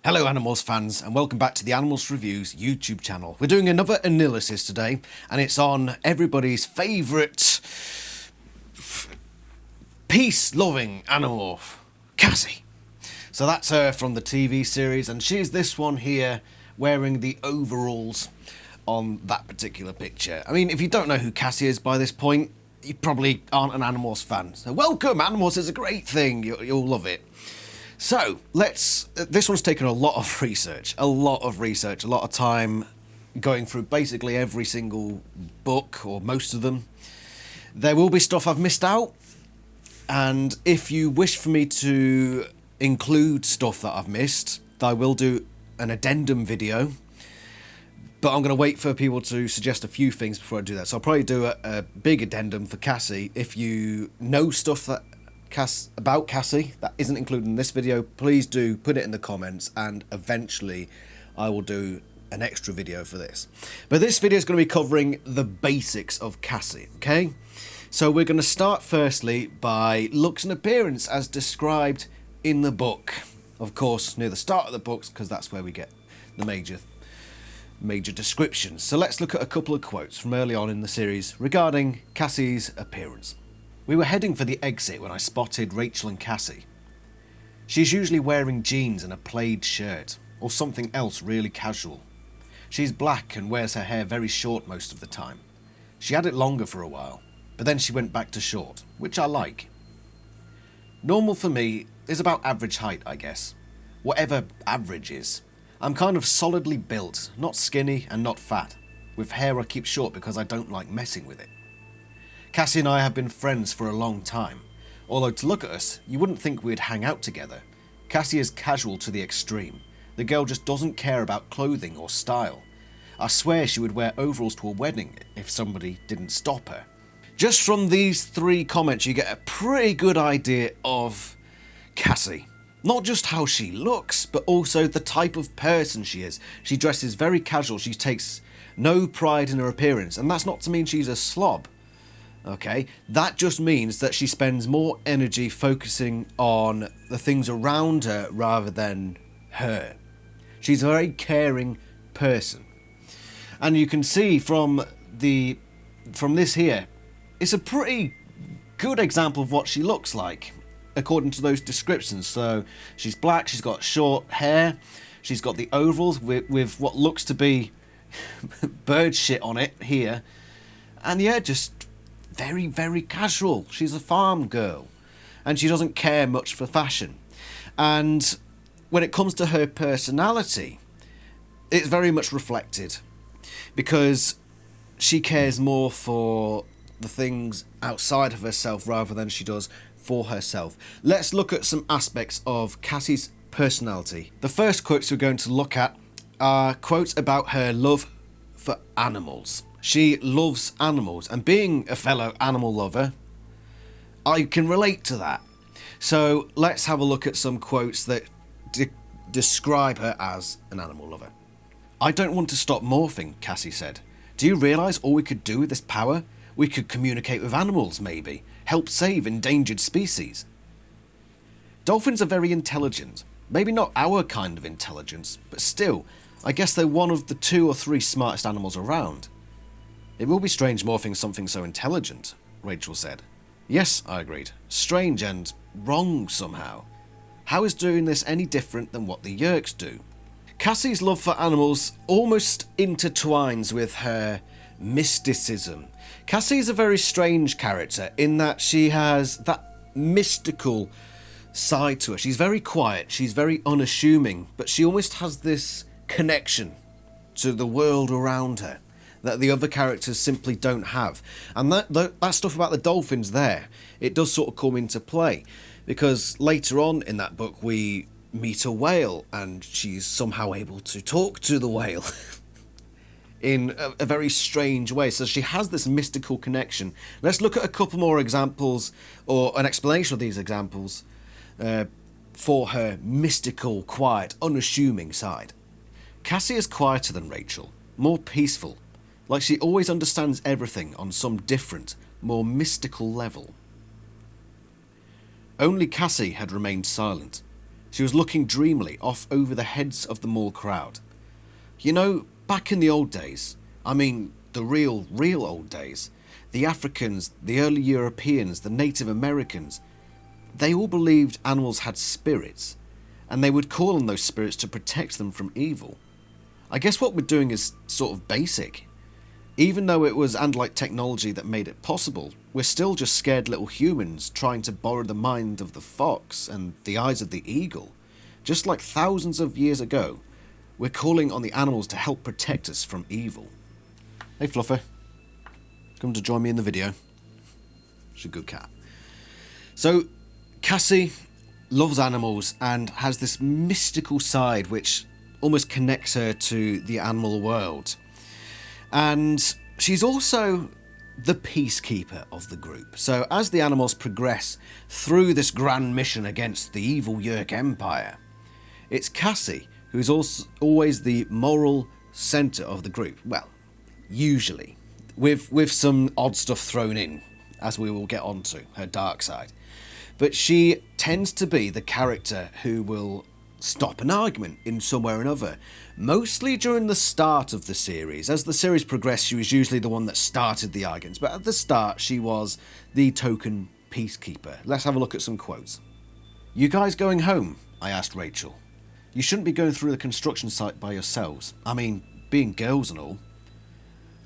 Hello Animals fans and welcome back to the Animals Reviews YouTube channel. We're doing another AniLysis today and it's on everybody's favourite peace-loving animal, Cassie. So that's her from the TV series and she's this one here wearing the overalls on that particular picture. I mean, if you don't know who Cassie is by this point, you probably aren't an Animals fan. So welcome, Animals is a great thing, you'll love it. So, this one's taken a lot of research, a lot of time going through basically every single book, or most of them. There will be stuff I've missed out, and if you wish for me to include stuff that I've missed, I will do an addendum video, but I'm going to wait for people to suggest a few things before I do that. So I'll probably do a big addendum for Cassie. If you know stuff that about Cassie that isn't included in this video, please do put it in the comments and eventually I will do an extra video for this. But this video is going to be covering the basics of Cassie, okay? So we're going to start firstly by looks and appearance as described in the book. Of course, near the start of the books, because that's where we get the major descriptions. So let's look at a couple of quotes from early on in the series regarding Cassie's appearance. We were heading for the exit when I spotted Rachel and Cassie. She's usually wearing jeans and a plaid shirt, or something else really casual. She's black and wears her hair very short most of the time. She had it longer for a while, but then she went back to short, which I like. Normal for me is about average height, I guess. Whatever average is. I'm kind of solidly built, not skinny and not fat. With hair I keep short because I don't like messing with it. Cassie and I have been friends for a long time, although to look at us, you wouldn't think we'd hang out together. Cassie is casual to the extreme. The girl just doesn't care about clothing or style. I swear she would wear overalls to a wedding if somebody didn't stop her. Just from these three comments, you get a pretty good idea of Cassie. Not just how she looks, but also the type of person she is. She dresses very casual, she takes no pride in her appearance, and that's not to mean she's a slob. Okay, that just means that she spends more energy focusing on the things around her rather than her. She's a very caring person. And you can see from this here, it's a pretty good example of what she looks like, according to those descriptions. So she's black, she's got short hair, she's got the overalls with what looks to be bird shit on it here. And yeah, just very, very casual. She's a farm girl and she doesn't care much for fashion. And when it comes to her personality, it's very much reflected because she cares more for the things outside of herself rather than she does for herself. Let's look at some aspects of Cassie's personality. The first quotes we're going to look at are quotes about her love for animals. She loves animals, and being a fellow animal lover, I can relate to that. So let's have a look at some quotes that describe her as an animal lover. I don't want to stop morphing, Cassie said. Do you realise all we could do with this power? We could communicate with animals, maybe. Help save endangered species. Dolphins are very intelligent. Maybe not our kind of intelligence, but still, I guess they're one of the 2 or 3 smartest animals around. It will be strange morphing something so intelligent, Rachel said. Yes, I agreed. Strange and wrong somehow. How is doing this any different than what the Yeerks do? Cassie's love for animals almost intertwines with her mysticism. Cassie is a very strange character in that she has that mystical side to her. She's very quiet, she's very unassuming, but she almost has this connection to the world around her that the other characters simply don't have. And that stuff about the dolphins there, it does sort of come into play, because later on in that book we meet a whale and she's somehow able to talk to the whale in a very strange way. So she has this mystical connection. Let's look at a couple more examples, or an explanation of these examples, for her mystical, quiet, unassuming side. Cassie is quieter than Rachel, more peaceful, like she always understands everything on some different, more mystical level. Only Cassie had remained silent. She was looking dreamily off over the heads of the mall crowd. You know, back in the old days, I mean the real old days, the Africans, the early Europeans, the Native Americans, they all believed animals had spirits, and they would call on those spirits to protect them from evil. I guess what we're doing is sort of basic. Even though it was AniLysis technology that made it possible, we're still just scared little humans trying to borrow the mind of the fox and the eyes of the eagle. Just like thousands of years ago, we're calling on the animals to help protect us from evil. Hey Fluffer, come to join me in the video. She's a good cat. So, Cassie loves animals and has this mystical side which almost connects her to the animal world. And she's also the peacekeeper of the group. So as the animals progress through this grand mission against the evil Yeerk Empire, it's Cassie who's also always the moral centre of the group. Well, usually, with some odd stuff thrown in, as we will get onto, her dark side. But she tends to be the character who will stop an argument in some way or another, mostly during the start of the series. As the series progressed, she was usually the one that started the arguments, but at the start she was the token peacekeeper. Let's have a look at some quotes. "You guys going home?" I asked Rachel. "You shouldn't be going through the construction site by yourselves. I mean, being girls and all."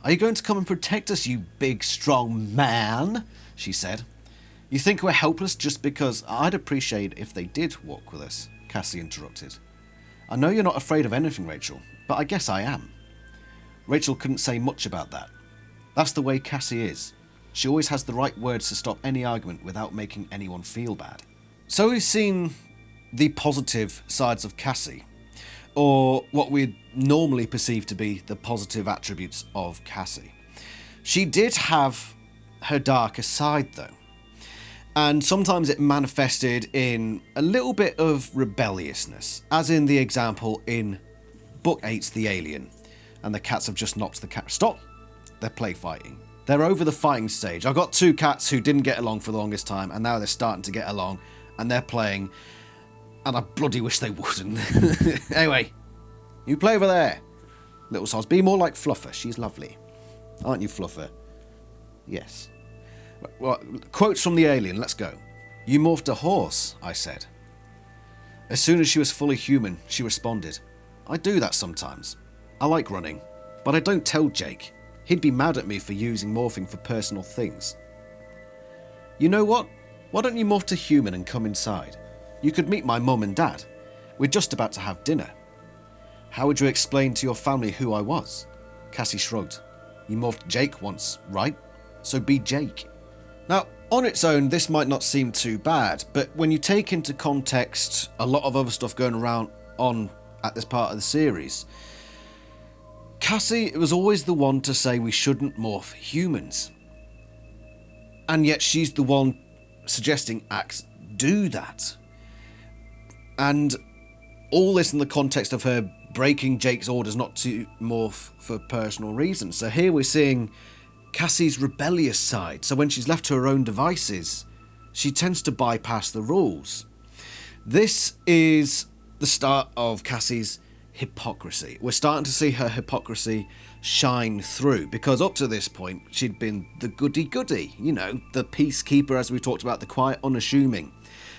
"Are you going to come and protect us, you big strong man?" she said. "You think we're helpless just because I'd appreciate if they did walk with us," Cassie interrupted. "I know you're not afraid of anything, Rachel, but I guess I am." Rachel couldn't say much about that. That's the way Cassie is. She always has the right words to stop any argument without making anyone feel bad. So we've seen the positive sides of Cassie, or what we'd normally perceive to be the positive attributes of Cassie. She did have her darker side though. And sometimes it manifested in a little bit of rebelliousness, as in the example in Book 8's The Alien. And the cats have just knocked the cat. Stop! They're play fighting. They're over the fighting stage. I've got two cats who didn't get along for the longest time, and now they're starting to get along, and they're playing, and I bloody wish they wouldn't. Anyway, you play over there, little sods. Be more like Fluffer. She's lovely. Aren't you, Fluffer? Yes. Well, quotes from The Alien, let's go. "You morphed a horse," I said. As soon as she was fully human, she responded, "I do that sometimes. I like running, but I don't tell Jake. He'd be mad at me for using morphing for personal things." "You know what? Why don't you morph to human and come inside? You could meet my mum and dad. We're just about to have dinner." "How would you explain to your family who I was?" Cassie shrugged. "You morphed Jake once, right? So be Jake." Now, on its own, this might not seem too bad, but when you take into context a lot of other stuff going around on at this part of the series, Cassie was always the one to say we shouldn't morph humans. And yet she's the one suggesting acts do that. And all this in the context of her breaking Jake's orders not to morph for personal reasons. So here we're seeing Cassie's rebellious side. So when she's left to her own devices, she tends to bypass the rules. This is the start of Cassie's hypocrisy. We're starting to see her hypocrisy shine through, because up to this point she'd been the goody-goody, you know, the peacekeeper, as we talked about, the quiet, unassuming.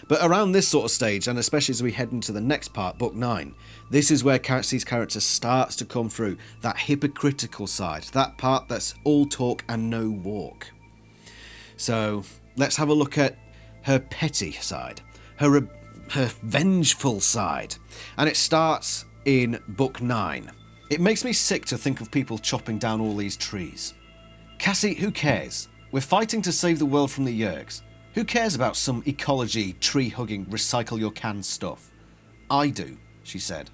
But around this sort of stage, and especially as we head into the next part, Book 9, this is where Cassie's character starts to come through, that hypocritical side, that part that's all talk and no walk. So let's have a look at her petty side, her vengeful side, and it starts in Book 9. "It makes me sick to think of people chopping down all these trees. Cassie, who cares? We're fighting to save the world from the Yeerks. Who cares about some ecology, tree-hugging, recycle-your-can stuff?" "I do," she said.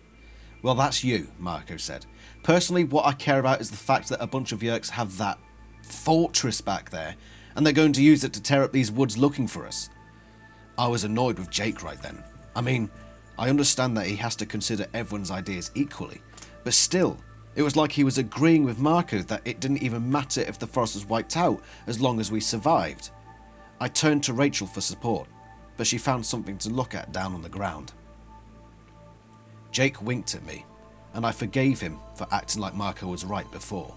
"Well, that's you," Marco said. "Personally, what I care about is the fact that a bunch of Yeerks have that fortress back there, and they're going to use it to tear up these woods looking for us." I was annoyed with Jake right then. I mean, I understand that he has to consider everyone's ideas equally, but still, it was like he was agreeing with Marco that it didn't even matter if the forest was wiped out as long as we survived. I turned to Rachel for support, but she found something to look at down on the ground. Jake winked at me, and I forgave him for acting like Marco was right before.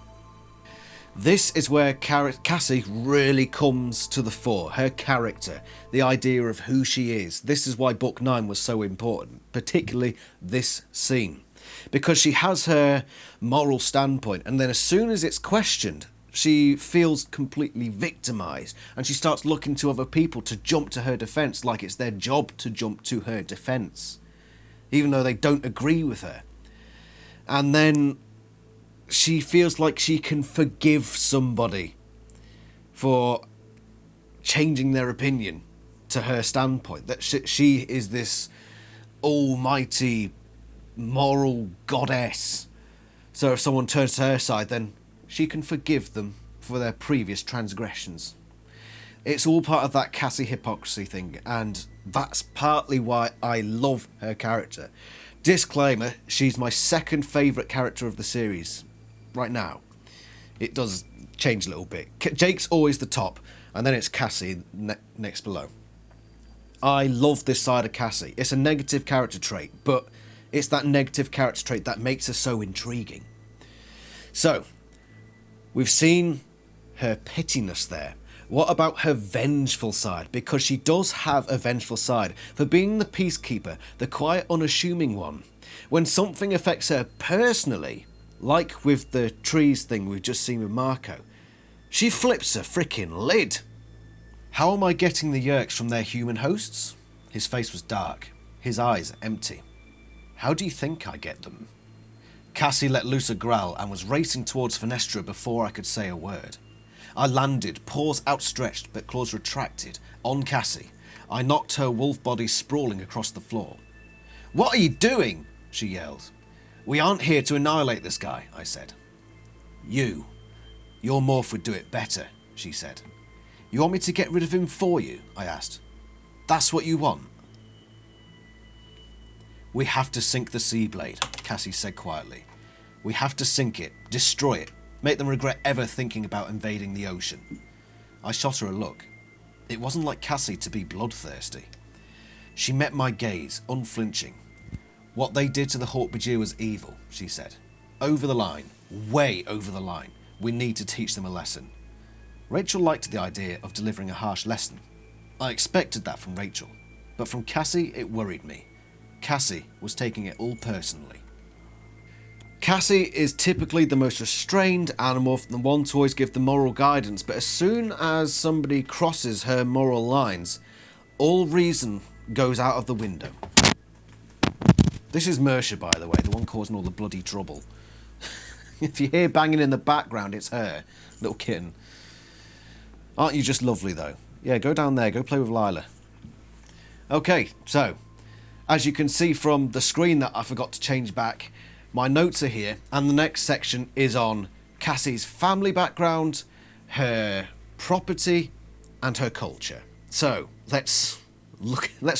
This is where Cassie really comes to the fore, her character, the idea of who she is. This is why Book 9 was so important, particularly this scene. Because she has her moral standpoint, and then as soon as it's questioned, she feels completely victimised, and she starts looking to other people to jump to her defence like it's their job to jump to her defence, even though they don't agree with her. And then she feels like she can forgive somebody for changing their opinion to her standpoint, that she is this almighty moral goddess. So if someone turns to her side, then she can forgive them for their previous transgressions. It's all part of that Cassie hypocrisy thing, and that's partly why I love her character. Disclaimer, she's my second favourite character of the series right now. It does change a little bit. Jake's always the top, and then it's Cassie next below. I love this side of Cassie. It's a negative character trait, but it's that negative character trait that makes her so intriguing. So, we've seen her pettiness there. What about her vengeful side? Because she does have a vengeful side. For being the peacekeeper, the quiet, unassuming one, when something affects her personally, like with the trees thing we've just seen with Marco, she flips a freaking lid. How am I getting the yerks from their human hosts? His face was dark, his eyes empty. How do you think I get them? Cassie let loose a growl and was racing towards Fenestra before I could say a word. I landed, paws outstretched but claws retracted, on Cassie. I knocked her wolf body sprawling across the floor. "What are you doing?" she yelled. "We aren't here to annihilate this guy," I said. Your morph would do it better," she said. "You want me to get rid of him for you?" I asked. "That's what you want?" "We have to sink the Seablade," Cassie said quietly. "We have to sink it, destroy it, make them regret ever thinking about invading the ocean." I shot her a look. It wasn't like Cassie to be bloodthirsty. She met my gaze, unflinching. "What they did to the Hawkbajir was evil," she said. "Over the line, way over the line. We need to teach them a lesson." Rachel liked the idea of delivering a harsh lesson. I expected that from Rachel, but from Cassie it worried me. Cassie was taking it all personally. Cassie is typically the most restrained animorph and the one to always give the moral guidance, but as soon as somebody crosses her moral lines, all reason goes out of the window. This is Mercia, by the way, the one causing all the bloody trouble. If you hear banging in the background, it's her, little kitten. Aren't you just lovely, though? Yeah, go down there, go play with Lila. Okay, so, as you can see from the screen that I forgot to change back, my notes are here, and the next section is on Cassie's family background, her property, and her culture. So, let's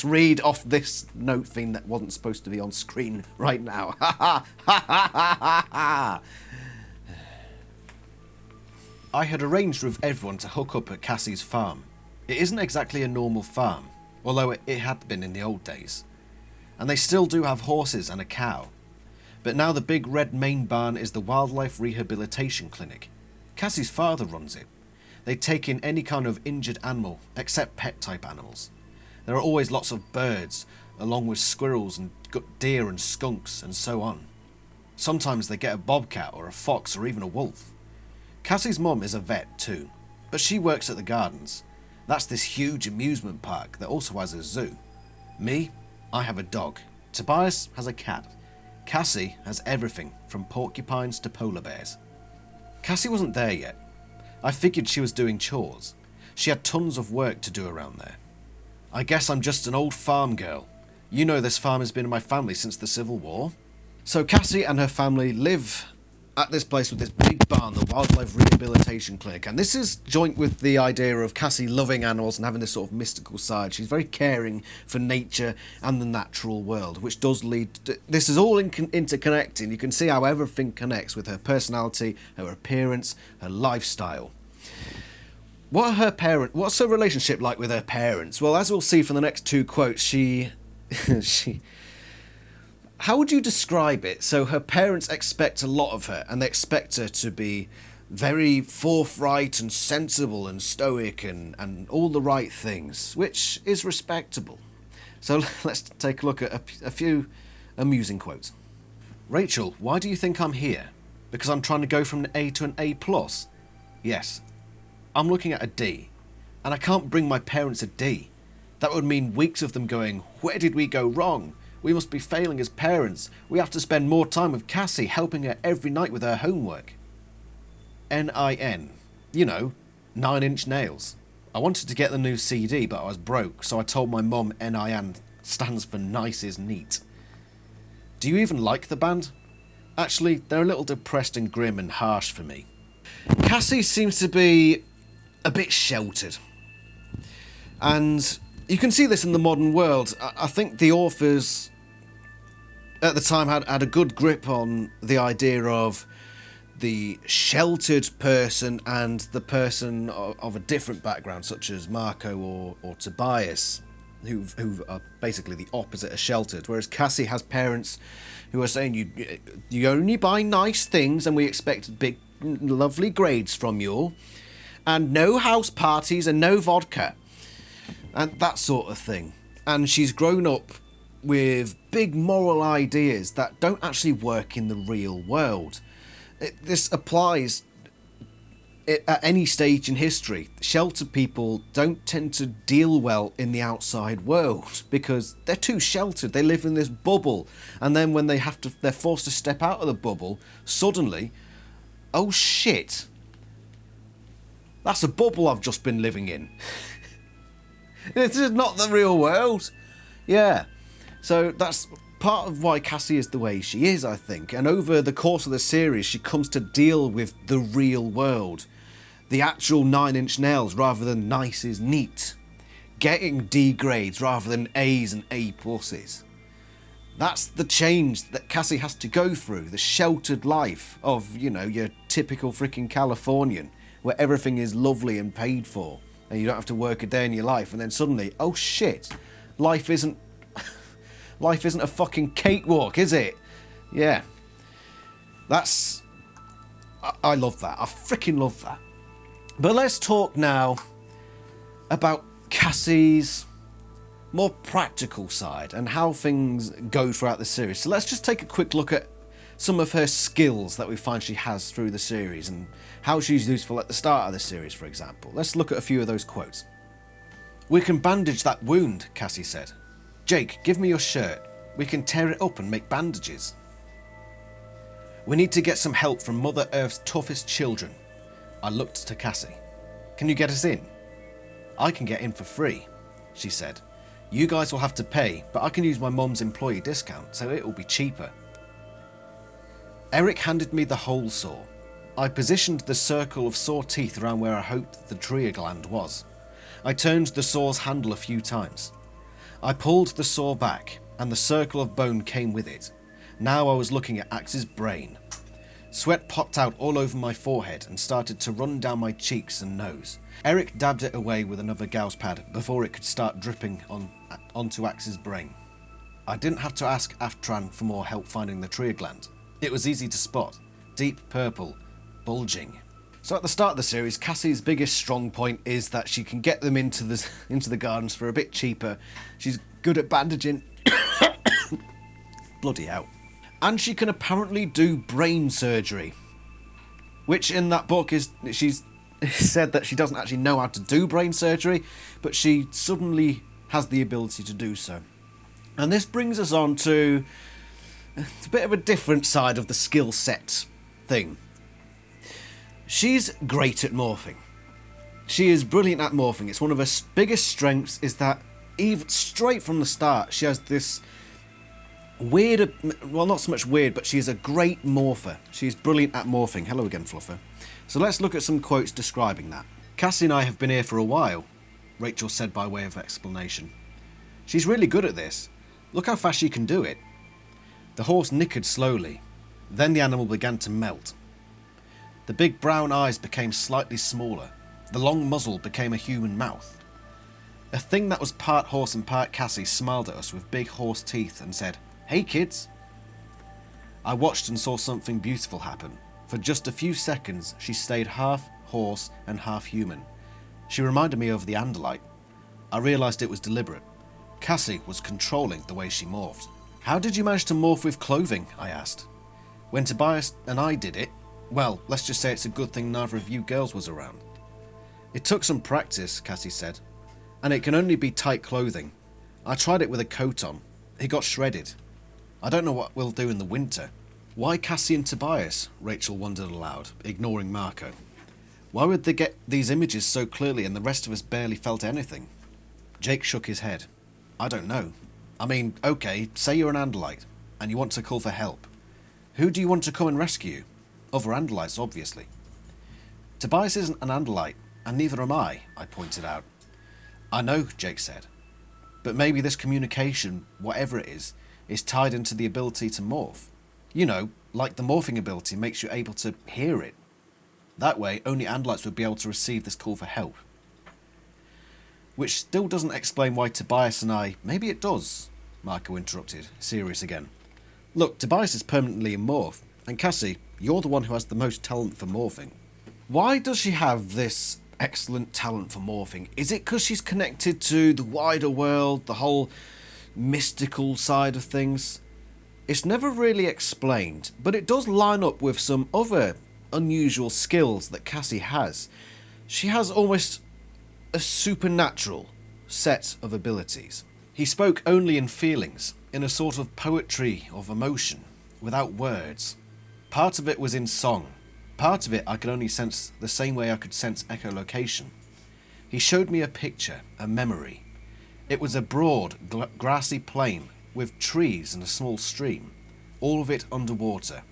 read off this note thing that wasn't supposed to be on screen right now. Ha ha ha ha ha ha! I had arranged with everyone to hook up at Cassie's farm. It isn't exactly a normal farm, although it had been in the old days. And they still do have horses and a cow. But now the big red main barn is the wildlife rehabilitation clinic. Cassie's father runs it. They take in any kind of injured animal, except pet type animals. There are always lots of birds, along with squirrels and deer and skunks and so on. Sometimes they get a bobcat or a fox or even a wolf. Cassie's mum is a vet too, but she works at the gardens. That's this huge amusement park that also has a zoo. Me, I have a dog. Tobias has a cat. Cassie has everything from porcupines to polar bears. Cassie wasn't there yet. I figured she was doing chores. She had tons of work to do around there. I guess I'm just an old farm girl. You know this farm has been in my family since the Civil War. So Cassie and her family live at this place with this big barn, the Wildlife Rehabilitation Clinic. And this is joint with the idea of Cassie loving animals and having this sort of mystical side. She's very caring for nature and the natural world, which does lead to... This is all interconnecting. You can see how everything connects with her personality, her appearance, her lifestyle. What's her relationship like with her parents? Well, as we'll see from the next two quotes, How would you describe it? So her parents expect a lot of her, and they expect her to be very forthright and sensible and stoic and all the right things, which is respectable. So let's take a look at a few amusing quotes. Rachel, why do you think I'm here? Because I'm trying to go from an A to an A+. Yes. I'm looking at a D, and I can't bring my parents a D. That would mean weeks of them going, where did we go wrong? We must be failing as parents. We have to spend more time with Cassie, helping her every night with her homework. NIN. You know, 9 Inch Nails. I wanted to get the new CD, but I was broke, so I told my mum NIN stands for Nice is Neat. Do you even like the band? Actually, they're a little depressed and grim and harsh for me. Cassie seems to be a bit sheltered. And you can see this in the modern world. I think the authors at the time had a good grip on the idea of the sheltered person and the person of a different background, such as Marco or Tobias, who are basically the opposite of sheltered. Whereas Cassie has parents who are saying you only buy nice things and we expect big, lovely grades from you, and no house parties and no vodka, and that sort of thing. And she's grown up with big moral ideas that don't actually work in the real world. This applies at any stage in history. Sheltered people don't tend to deal well in the outside world because they're too sheltered. They live in this bubble, and then when they're forced to step out of the bubble, suddenly, oh shit, that's a bubble I've just been living in. This is not the real world. Yeah. So that's part of why Cassie is the way she is, I think. And over the course of the series, she comes to deal with the real world. The actual 9 Inch Nails rather than Nice is Neat. Getting D grades rather than A's and A+. That's the change that Cassie has to go through. The sheltered life of, you know, your typical freaking Californian, where everything is lovely and paid for, and you don't have to work a day in your life, and then suddenly, oh shit, life isn't a fucking cakewalk, is it? Yeah. I love that. I freaking love that. But let's talk now about Cassie's more practical side and how things go throughout the series. So let's just take a quick look at some of her skills that we find she has through the series and how she's useful at the start of the series, for example. Let's look at a few of those quotes. We can bandage that wound, Cassie said. Jake, give me your shirt. We can tear it up and make bandages. We need to get some help from Mother Earth's toughest children. I looked to Cassie. Can you get us in? I can get in for free, she said. You guys will have to pay, but I can use my mum's employee discount, so it will be cheaper. Eric handed me the hole saw. I positioned the circle of saw teeth around where I hoped the trigger gland was. I turned the saw's handle a few times. I pulled the saw back, and the circle of bone came with it. Now I was looking at Axe's brain. Sweat popped out all over my forehead and started to run down my cheeks and nose. Eric dabbed it away with another gauze pad before it could start dripping onto Axe's brain. I didn't have to ask Aftran for more help finding the trigger gland. It was easy to spot. Deep purple, bulging. So at the start of the series, Cassie's biggest strong point is that she can get them into the gardens for a bit cheaper. She's good at bandaging. Bloody hell. And she can apparently do brain surgery, which in that book she's said that she doesn't actually know how to do brain surgery, but she suddenly has the ability to do so. And this brings us on to a bit of a different side of the skill set thing. She's great at morphing. She is brilliant at morphing. It's one of her biggest strengths is that even straight from the start, she has this weird, well, not so much weird, but she's a great morpher. She's brilliant at morphing. Hello again, Fluffer. So let's look at some quotes describing that. Cassie and I have been here for a while, Rachel said by way of explanation. She's really good at this. Look how fast she can do it. The horse nickered slowly. Then the animal began to melt. The big brown eyes became slightly smaller. The long muzzle became a human mouth. A thing that was part horse and part Cassie smiled at us with big horse teeth and said, "Hey kids, I watched and saw something beautiful happen. For just a few seconds, she stayed half horse and half human. She reminded me of the AniLysis. I realised it was deliberate. Cassie was controlling the way she morphed. How did you manage to morph with clothing? I asked. When Tobias and I did it, well, let's just say it's a good thing neither of you girls was around. It took some practice, Cassie said, and it can only be tight clothing. I tried it with a coat on. It got shredded. I don't know what we'll do in the winter. Why Cassie and Tobias? Rachel wondered aloud, ignoring Marco. Why would they get these images so clearly and the rest of us barely felt anything? Jake shook his head. I don't know. I mean, okay, say you're an AniLysis and you want to call for help. Who do you want to come and rescue you? Other AniLysis, obviously. Tobias isn't an AniLysis, and neither am I pointed out. I know, Jake said. But maybe this communication, whatever it is tied into the ability to morph. You know, like the morphing ability makes you able to hear it. That way, only AniLysis would be able to receive this call for help. Which still doesn't explain why Tobias and I... Maybe it does, Marco interrupted, serious again. Look, Tobias is permanently a morph, and Cassie, you're the one who has the most talent for morphing. Why does she have this excellent talent for morphing? Is it because she's connected to the wider world, the whole mystical side of things? It's never really explained, but it does line up with some other unusual skills that Cassie has. She has almost a supernatural set of abilities. He spoke only in feelings, in a sort of poetry of emotion, without words. Part of it was in song. Part of it I could only sense the same way I could sense echolocation. He showed me a picture, a memory. It was a broad, grassy plain with trees and a small stream, all of it underwater,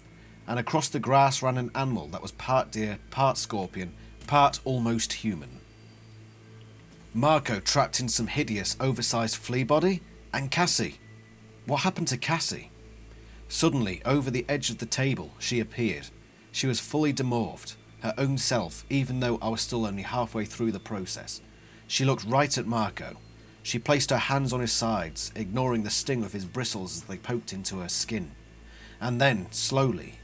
and across the grass ran an animal that was part deer, part scorpion, part almost human. Marco trapped in some hideous, oversized flea body, and Cassie. What happened to Cassie? Suddenly, over the edge of the table, she appeared. She was fully demorphed, her own self, even though I was still only halfway through the process. She looked right at Marco. She placed her hands on his sides, ignoring the sting of his bristles as they poked into her skin. And then, slowly,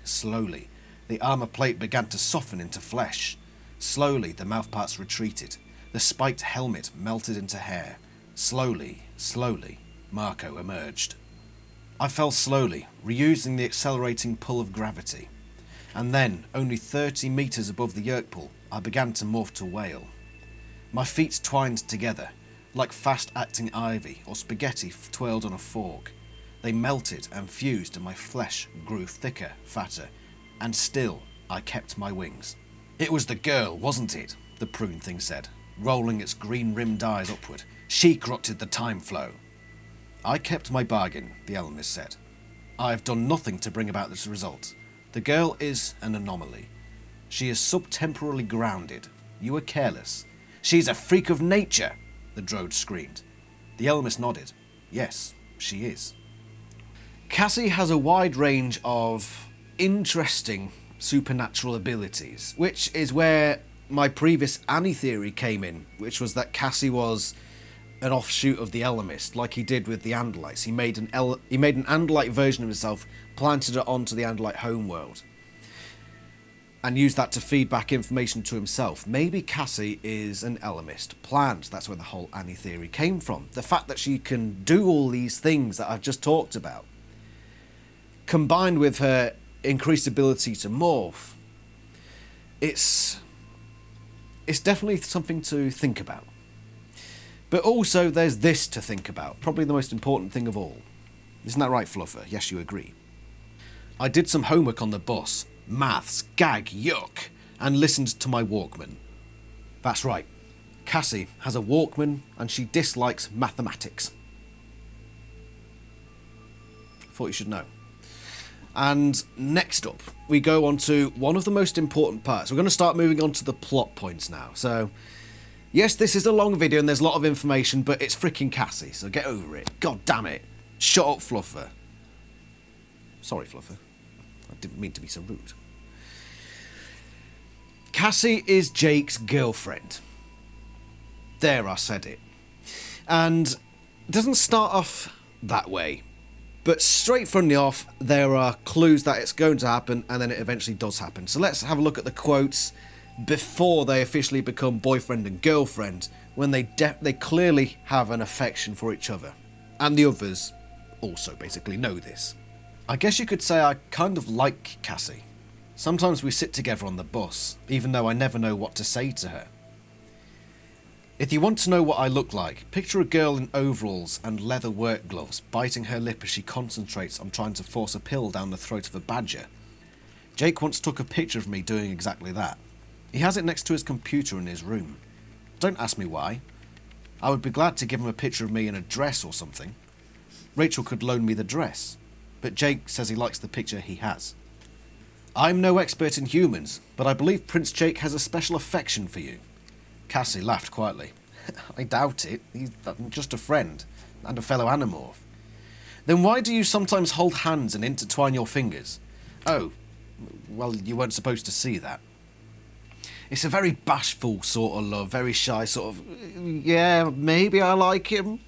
the armor plate began to soften into flesh. Slowly, the mouthparts retreated. The spiked helmet melted into hair. Slowly, Marco emerged. I fell slowly, reusing the accelerating pull of gravity. And then, only 30 meters above the yerk pool, I began to morph to whale. My feet twined together, like fast-acting ivy or spaghetti twirled on a fork. They melted and fused and my flesh grew thicker, fatter, and still I kept my wings. It was the girl, wasn't it? The prune thing said, rolling its green-rimmed eyes upward. She corrupted the time flow. I kept my bargain, the AniLysis said. I have done nothing to bring about this result. The girl is an anomaly. She is subtemporally grounded. You are careless. She's a freak of nature, the droid screamed. The AniLysis nodded. Yes, she is. Cassie has a wide range of interesting supernatural abilities, which is where my previous Annie theory came in, which was that Cassie was an offshoot of the AniLysis, like he did with the AniLysis. He made an AniLysis version of himself, planted it onto the AniLysis homeworld, and used that to feed back information to himself. Maybe Cassie is an AniLysis planned. That's where the whole Annie theory came from. The fact that she can do all these things that I've just talked about, combined with her increased ability to morph, it's definitely something to think about. But also there's this to think about, probably the most important thing of all. Isn't that right, Fluffer? Yes, you agree. I did some homework on the bus, maths, gag, yuck, and listened to my Walkman. That's right, Cassie has a Walkman and she dislikes mathematics. Thought you should know. And next up, we go on to one of the most important parts. We're going to start moving on to the plot points now. So, yes, this is a long video and there's a lot of information, but it's freaking Cassie, so get over it. God damn it. Shut up, Fluffer. Sorry, Fluffer. I didn't mean to be so rude. Cassie is Jake's girlfriend. There, I said it. And it doesn't start off that way. But straight from the off, there are clues that it's going to happen, and then it eventually does happen. So let's have a look at the quotes before they officially become boyfriend and girlfriend, when they clearly have an affection for each other. And the others also basically know this. I guess you could say I kind of like Cassie. Sometimes we sit together on the bus, even though I never know what to say to her. If you want to know what I look like, picture a girl in overalls and leather work gloves biting her lip as she concentrates on trying to force a pill down the throat of a badger. Jake once took a picture of me doing exactly that. He has it next to his computer in his room. Don't ask me why. I would be glad to give him a picture of me in a dress or something. Rachel could loan me the dress, but Jake says he likes the picture he has. I'm no expert in humans, but I believe Prince Jake has a special affection for you. Cassie laughed quietly. I doubt it. He's just a friend and a fellow Animorph. Then why do you sometimes hold hands and intertwine your fingers? Oh, well, you weren't supposed to see that. It's a very bashful sort of love, very shy sort of, yeah, maybe I like him.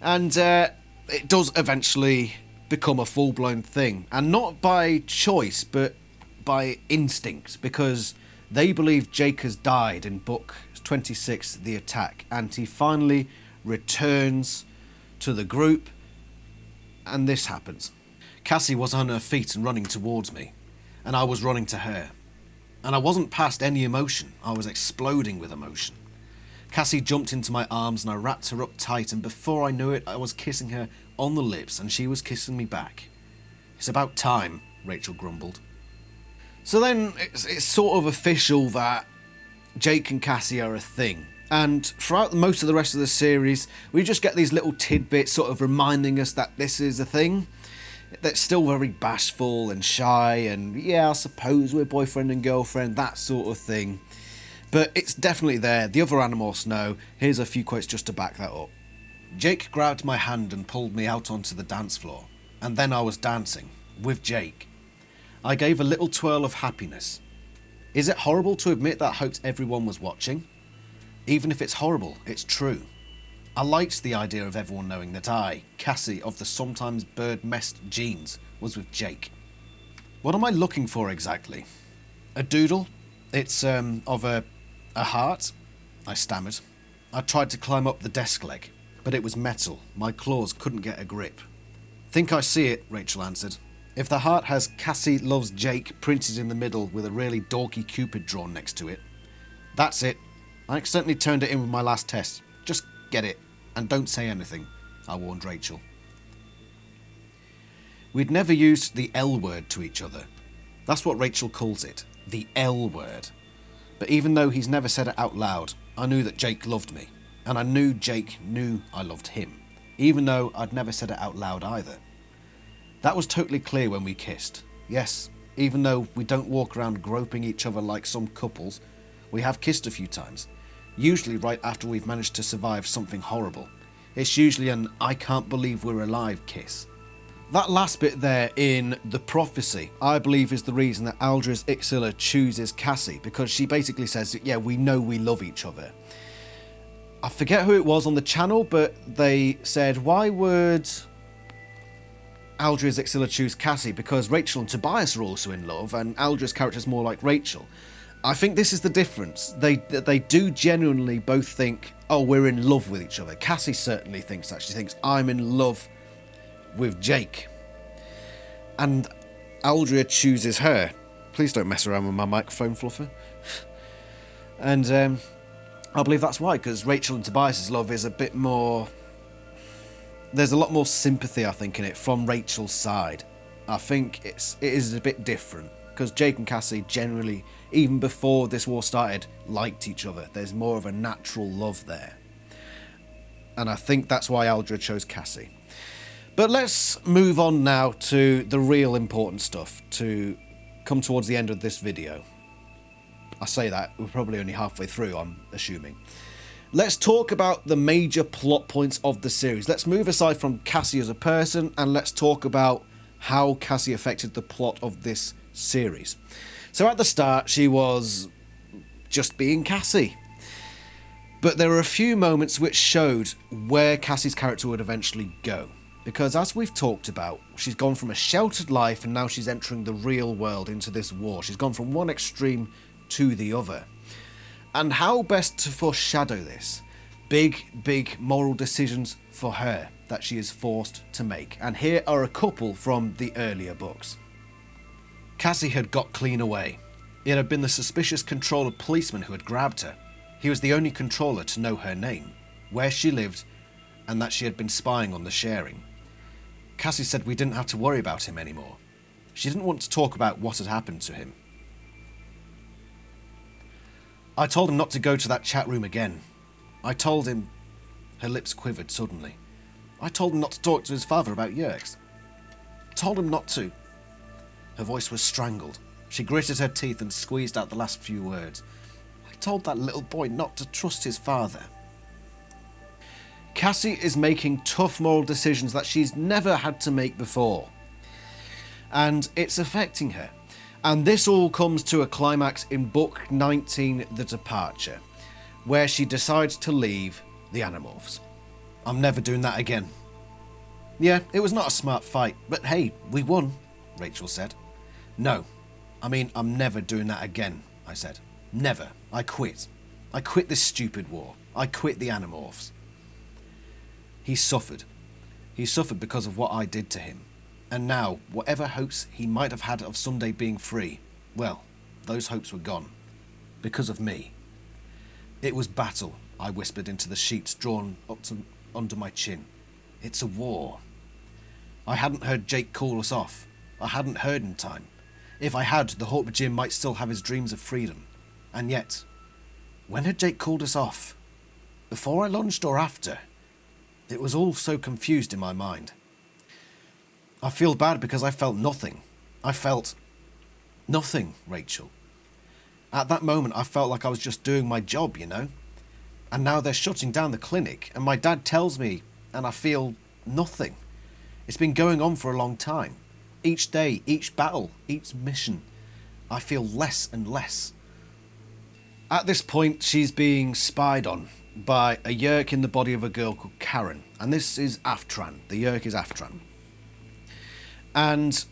And it does eventually become a full-blown thing. And not by choice, but by instinct, because they believe Jake has died in book 26, The Attack, and he finally returns to the group, and this happens. Cassie was on her feet and running towards me, and I was running to her. And I wasn't past any emotion, I was exploding with emotion. Cassie jumped into my arms and I wrapped her up tight, and before I knew it, I was kissing her on the lips and she was kissing me back. It's about time, Rachel grumbled. So then it's sort of official that Jake and Cassie are a thing. And throughout most of the rest of the series, we just get these little tidbits sort of reminding us that this is a thing. That's still very bashful and shy and, yeah, I suppose we're boyfriend and girlfriend, that sort of thing. But it's definitely there. The other Animorphs know. Here's a few quotes just to back that up. Jake grabbed my hand and pulled me out onto the dance floor. And then I was dancing. With Jake. I gave a little twirl of happiness. Is it horrible to admit that I hoped everyone was watching? Even if it's horrible, it's true. I liked the idea of everyone knowing that I, Cassie of the sometimes bird-messed genes, was with Jake. What am I looking for exactly? A doodle? It's of a heart? I stammered. I tried to climb up the desk leg, but it was metal. My claws couldn't get a grip. Think I see it, Rachel answered. If the heart has Cassie loves Jake printed in the middle with a really dorky cupid drawn next to it. That's it. I accidentally turned it in with my last test. Just get it, and don't say anything, I warned Rachel. We'd never used the L word to each other. That's what Rachel calls it, the L word. But even though he's never said it out loud, I knew that Jake loved me, and I knew Jake knew I loved him, even though I'd never said it out loud either. That was totally clear when we kissed. Yes, even though we don't walk around groping each other like some couples, we have kissed a few times. Usually right after we've managed to survive something horrible. It's usually an I can't believe we're alive kiss. That last bit there in The Prophecy, I believe is the reason that Aldris Ixilla chooses Cassie, because she basically says, yeah, we know we love each other. I forget who it was on the channel, but they said, why would Aldris Ixilla choose Cassie? Because Rachel and Tobias are also in love, and Aldris' character is more like Rachel. I think this is the difference. They do genuinely both think, oh, we're in love with each other. Cassie certainly thinks that. She thinks, I'm in love with Jake. And Aldria chooses her. Please don't mess around with my microphone, Fluffer. And I believe that's why, because Rachel and Tobias' love is a bit more... There's a lot more sympathy, I think, in it from Rachel's side. I think it is a bit different, because Jake and Cassie generally, even before this war started, liked each other. There's more of a natural love there. And I think that's why Aldra chose Cassie. But let's move on now to the real important stuff to come towards the end of this video. I say that, we're probably only halfway through, I'm assuming. Let's talk about the major plot points of the series. Let's move aside from Cassie as a person, and let's talk about how Cassie affected the plot of this series. So at the start, she was just being Cassie. But there were a few moments which showed where Cassie's character would eventually go. Because as we've talked about, she's gone from a sheltered life and now she's entering the real world into this war. She's gone from one extreme to the other. And how best to foreshadow this? Big moral decisions for her that she is forced to make. And here are a couple from the earlier books. Cassie had got clean away. It had been the suspicious controller policeman who had grabbed her. He was the only controller to know her name, where she lived, and that she had been spying on the sharing. Cassie said we didn't have to worry about him anymore. She didn't want to talk about what had happened to him. I told him not to go to that chat room again. I told him... Her lips quivered suddenly. I told him not to talk to his father about Yerks. Told him not to. Her voice was strangled. She gritted her teeth and squeezed out the last few words. I told that little boy not to trust his father. Cassie is making tough moral decisions that she's never had to make before. And it's affecting her. And this all comes to a climax in Book 19, The Departure, where she decides to leave the Animorphs. I'm never doing that again. Yeah, it was not a smart fight, but hey, we won, Rachel said. No, I mean, I'm never doing that again, I said. Never. I quit. I quit this stupid war. I quit the Animorphs. He suffered. He suffered because of what I did to him. And now, whatever hopes he might have had of someday being free, well, those hopes were gone. Because of me. It was battle, I whispered into the sheets drawn up to under my chin. It's a war. I hadn't heard Jake call us off. I hadn't heard in time. If I had, the Hawkbajir might still have his dreams of freedom. And yet, when had Jake called us off? Before I launched or after? It was all so confused in my mind. I feel bad because I felt nothing. I felt nothing, Rachel. At that moment, I felt like I was just doing my job, you know? And now they're shutting down the clinic, and my dad tells me, and I feel nothing. It's been going on for a long time. Each day, each battle, each mission, I feel less and less. At this point, she's being spied on by a Yerk in the body of a girl called Karen. And this is Aftran. The Yerk is Aftran. And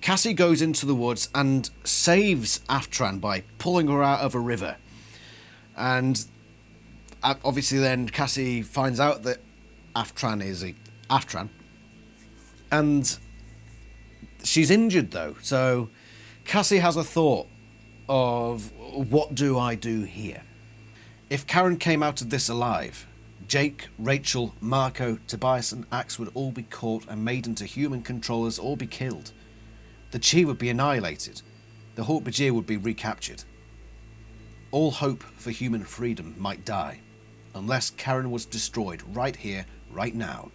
Cassie goes into the woods and saves Aftran by pulling her out of a river. And obviously then Cassie finds out that Aftran is Aftran. And she's injured though. So Cassie has a thought of, what do I do here? If Karen came out of this alive, Jake, Rachel, Marco, Tobias and Axe would all be caught and made into human controllers or be killed. The Chi would be annihilated. The Hawkbajir would be recaptured. All hope for human freedom might die, unless Karen was destroyed right here, right now.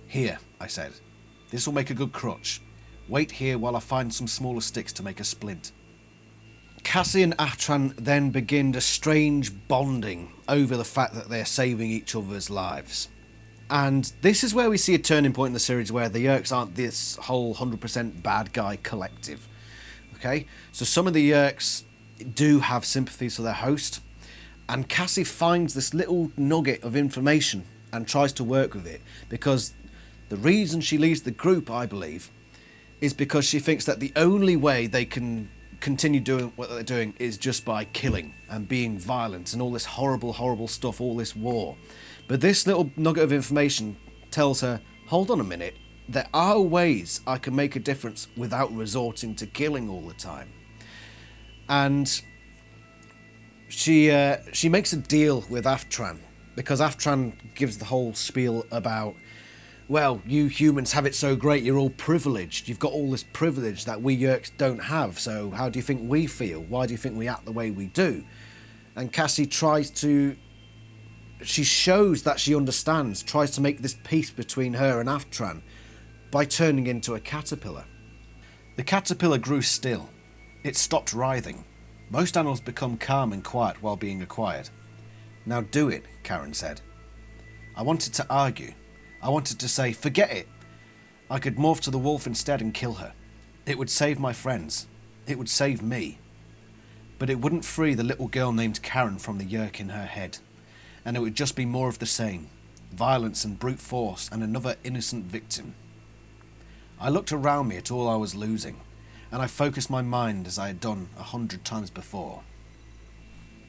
Here, I said. This will make a good crutch. Wait here while I find some smaller sticks to make a splint. Cassie and Aftran then begin a strange bonding over the fact that they're saving each other's lives. And this is where we see a turning point in the series where the Yerks aren't this whole 100% bad guy collective. Okay? So some of the Yerks do have sympathy for their host, and Cassie finds this little nugget of information and tries to work with it, because the reason she leaves the group, I believe, is because she thinks that the only way they can continue doing what they're doing is just by killing and being violent and all this horrible stuff, all this war. But this little nugget of information tells her, hold on a minute, there are ways I can make a difference without resorting to killing all the time. And she makes a deal with Aftran, because Aftran gives the whole spiel about, well, you humans have it so great, you're all privileged. You've got all this privilege that we Yerks don't have, so how do you think we feel? Why do you think we act the way we do? And Cassie she shows that she understands, tries to make this peace between her and Aftran by turning into a caterpillar. The caterpillar grew still. It stopped writhing. Most animals become calm and quiet while being acquired. Now do it, Karen said. I wanted to argue. I wanted to say, forget it. I could morph to the wolf instead and kill her. It would save my friends. It would save me. But it wouldn't free the little girl named Karen from the Yerk in her head. And it would just be more of the same. violence and brute force, and another innocent victim. I looked around me at all I was losing, and I focused my mind as I had done 100 times before.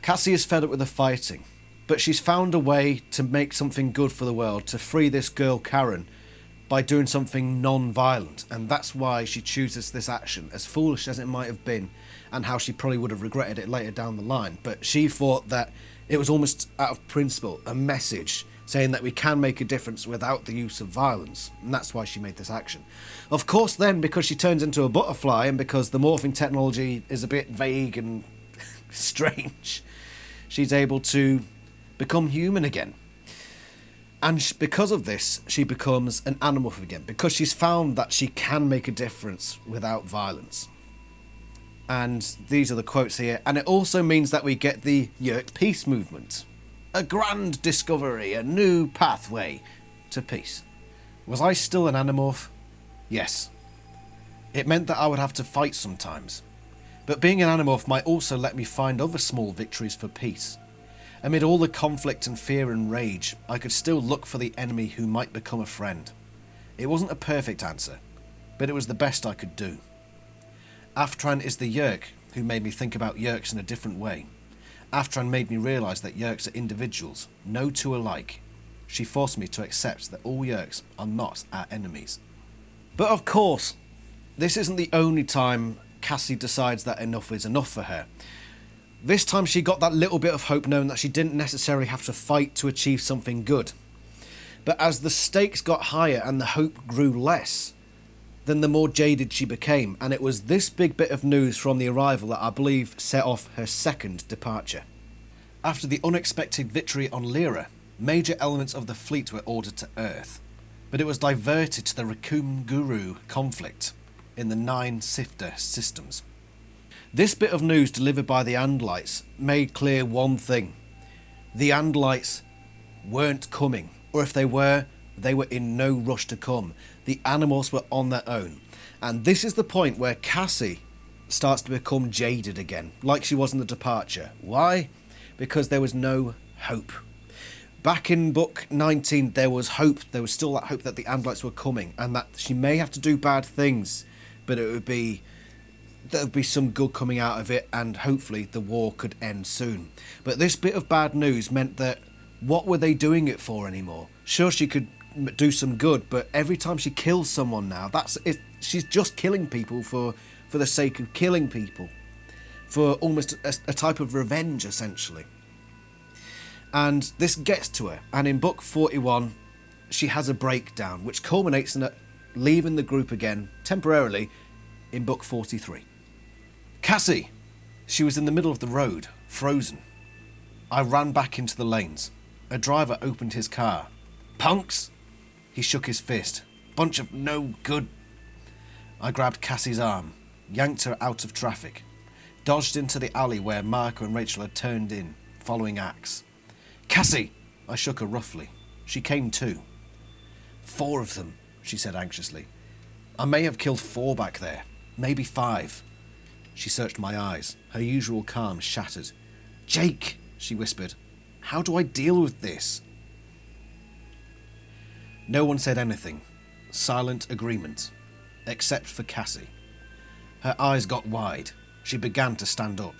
Cassie is fed up with the fighting, but she's found a way to make something good for the world, to free this girl Karen, by doing something non-violent, and that's why she chooses this action, as foolish as it might have been, and how she probably would have regretted it later down the line. But she thought that it was almost out of principle, a message saying that we can make a difference without the use of violence, and that's why she made this action. Of course then, because she turns into a butterfly, and because the morphing technology is a bit vague and strange, she's able to become human again. And because of this, she becomes an animal again, because she's found that she can make a difference without violence. And these are the quotes here. And it also means that we get the Yeerk peace movement. A grand discovery, a new pathway to peace. Was I still an animorph? Yes. It meant that I would have to fight sometimes. But being an animorph might also let me find other small victories for peace. Amid all the conflict and fear and rage, I could still look for the enemy who might become a friend. It wasn't a perfect answer, but it was the best I could do. Aftran is the Yeerk who made me think about Yeerks in a different way. Aftran made me realise that Yeerks are individuals, no two alike. She forced me to accept that all Yeerks are not our enemies. But of course, this isn't the only time Cassie decides that enough is enough for her. This time she got that little bit of hope, knowing that she didn't necessarily have to fight to achieve something good. But as the stakes got higher and the hope grew less, then the more jaded she became, and it was this big bit of news from the arrival that I believe set off her second departure. After the unexpected victory on Lyra, major elements of the fleet were ordered to Earth, but it was diverted to the Rakum-Guru conflict in the 9 Sifter systems. This bit of news delivered by the AniLysis made clear one thing. The AniLysis weren't coming, or if they were in no rush to come. The animals were on their own. And this is the point where Cassie starts to become jaded again, like she was in the departure. Why? Because there was no hope. Back in book 19, there was hope. There was still that hope that the AniLysis were coming, and that she may have to do bad things, but there would be some good coming out of it, and hopefully the war could end soon. But this bit of bad news meant that what were they doing it for anymore? Sure, she could do some good, but every time she kills someone now, that's it. She's just killing people for the sake of killing people, for almost a type of revenge, essentially. And this gets to her, and in book 41 she has a breakdown, which culminates in her leaving the group again temporarily in book 43. Cassie! She was in the middle of the road, frozen. I ran back into the lanes. A driver opened his car. Punks! He shook his fist. Bunch of no good. I grabbed Cassie's arm, yanked her out of traffic, dodged into the alley where Marco and Rachel had turned in, following Axe. Cassie! I shook her roughly. She came to. 4 of them, she said anxiously. I may have killed 4 back there, maybe 5. She searched my eyes, her usual calm shattered. Jake, she whispered, how do I deal with this? No one said anything. Silent agreement. Except for Cassie. Her eyes got wide. She began to stand up.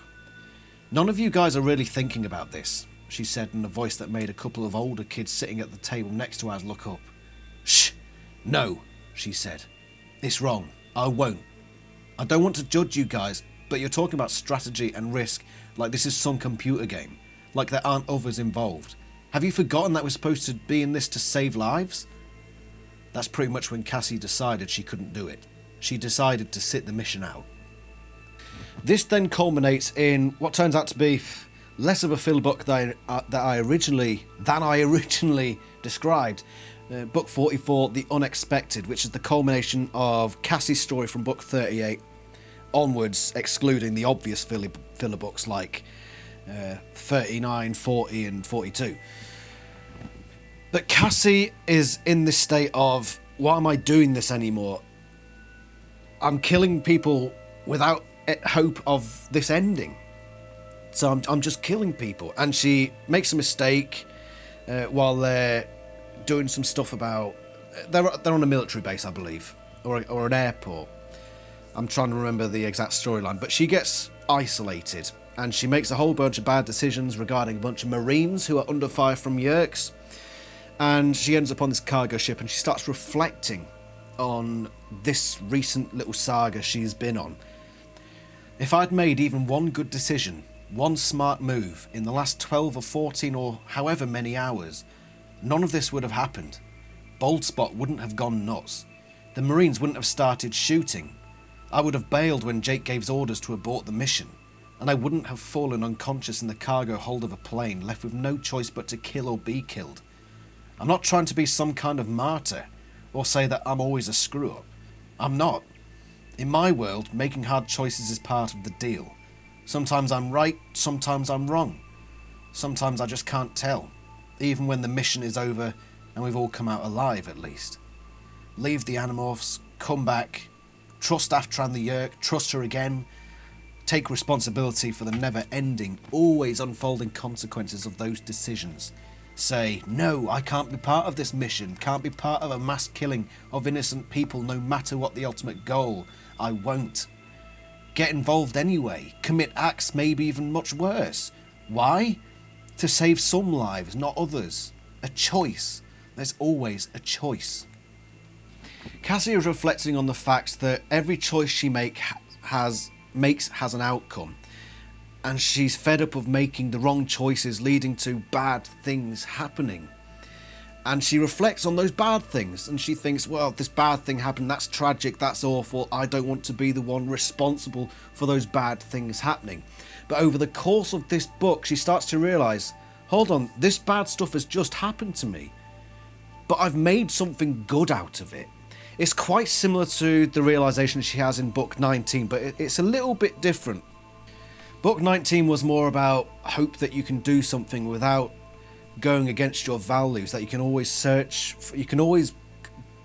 None of you guys are really thinking about this, she said in a voice that made a couple of older kids sitting at the table next to us look up. Shh! No, she said. It's wrong. I won't. I don't want to judge you guys, but you're talking about strategy and risk like this is some computer game, like there aren't others involved. Have you forgotten that we're supposed to be in this to save lives? That's pretty much when Cassie decided she couldn't do it. She decided to sit the mission out. This then culminates in what turns out to be less of a filler book than I originally described. Book 44, The Unexpected, which is the culmination of Cassie's story from book 38 onwards, excluding the obvious filler books like 39, 40 and 42. But Cassie is in this state of, why am I doing this anymore? I'm killing people without hope of this ending. So I'm just killing people. And she makes a mistake while they're doing some stuff about... They're on a military base, I believe, or an airport. I'm trying to remember the exact storyline, but she gets isolated and she makes a whole bunch of bad decisions regarding a bunch of Marines who are under fire from Yerks, and she ends up on this cargo ship and she starts reflecting on this recent little saga she's been on. If I'd made even one good decision, one smart move in the last 12 or 14 or however many hours, none of this would have happened. Bold Spot wouldn't have gone nuts. The Marines wouldn't have started shooting. I would have bailed when Jake gave orders to abort the mission, and I wouldn't have fallen unconscious in the cargo hold of a plane, left with no choice but to kill or be killed. I'm not trying to be some kind of martyr, or say that I'm always a screw-up. I'm not. In my world, making hard choices is part of the deal. Sometimes I'm right, sometimes I'm wrong. Sometimes I just can't tell, even when the mission is over and we've all come out alive at least. Leave the Animorphs, come back, trust Aftran the Yerk, trust her again, take responsibility for the never-ending, always unfolding consequences of those decisions. Say, no, I can't be part of this mission, can't be part of a mass killing of innocent people no matter what the ultimate goal. I won't. Get involved anyway, commit acts maybe even much worse. Why? To save some lives, not others. A choice. There's always a choice. Cassie is reflecting on the fact that every choice she has an outcome, and she's fed up of making the wrong choices leading to bad things happening. And she reflects on those bad things and she thinks, well, this bad thing happened, that's tragic, that's awful, I don't want to be the one responsible for those bad things happening. But over the course of this book, she starts to realise, hold on, this bad stuff has just happened to me, but I've made something good out of it. It's quite similar to the realisation she has in book 19, but it's a little bit different. Book 19 was more about hope that you can do something without going against your values, that you can always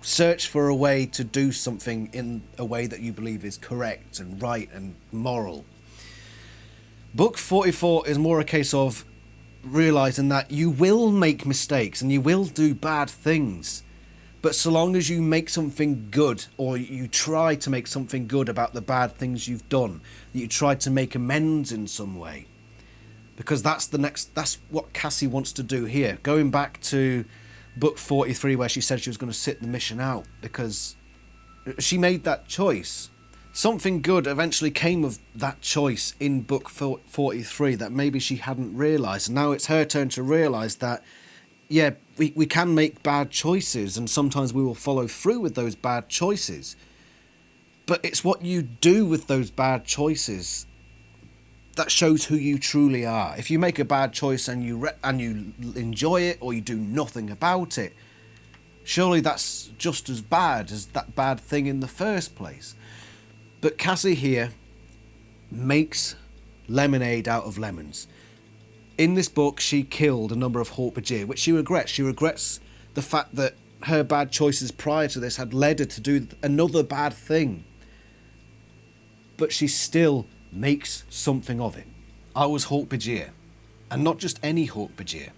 search for a way to do something in a way that you believe is correct and right and moral. Book 44 is more a case of realising that you will make mistakes and you will do bad things, but so long as you make something good, or you try to make something good about the bad things you've done, you try to make amends in some way, because that's what Cassie wants to do here. Going back to book 43 where she said she was going to sit the mission out because she made that choice. Something good eventually came of that choice in book 43 that maybe she hadn't realised. And now it's her turn to realise that, yeah, we can make bad choices and sometimes we will follow through with those bad choices. But it's what you do with those bad choices that shows who you truly are. If you make a bad choice and you enjoy it, or you do nothing about it, surely that's just as bad as that bad thing in the first place. But Cassie here makes lemonade out of lemons. In this book, she killed a number of Hork-Bajir, which she regrets. She regrets the fact that her bad choices prior to this had led her to do another bad thing. But she still makes something of it. I was Hork-Bajir, and not just any Hork-Bajir.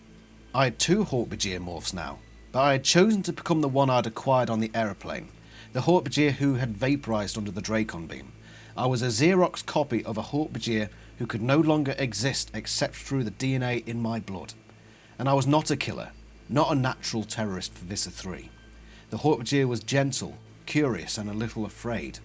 I had 2 Hork-Bajir morphs now, but I had chosen to become the one I'd acquired on the aeroplane, the Hork-Bajir who had vaporised under the Dracon beam. I was a Xerox copy of a Hork-Bajir who could no longer exist except through the DNA in my blood. And I was not a killer, not a natural terrorist for Visser 3. The Hork-Bajir was gentle, curious and a little afraid,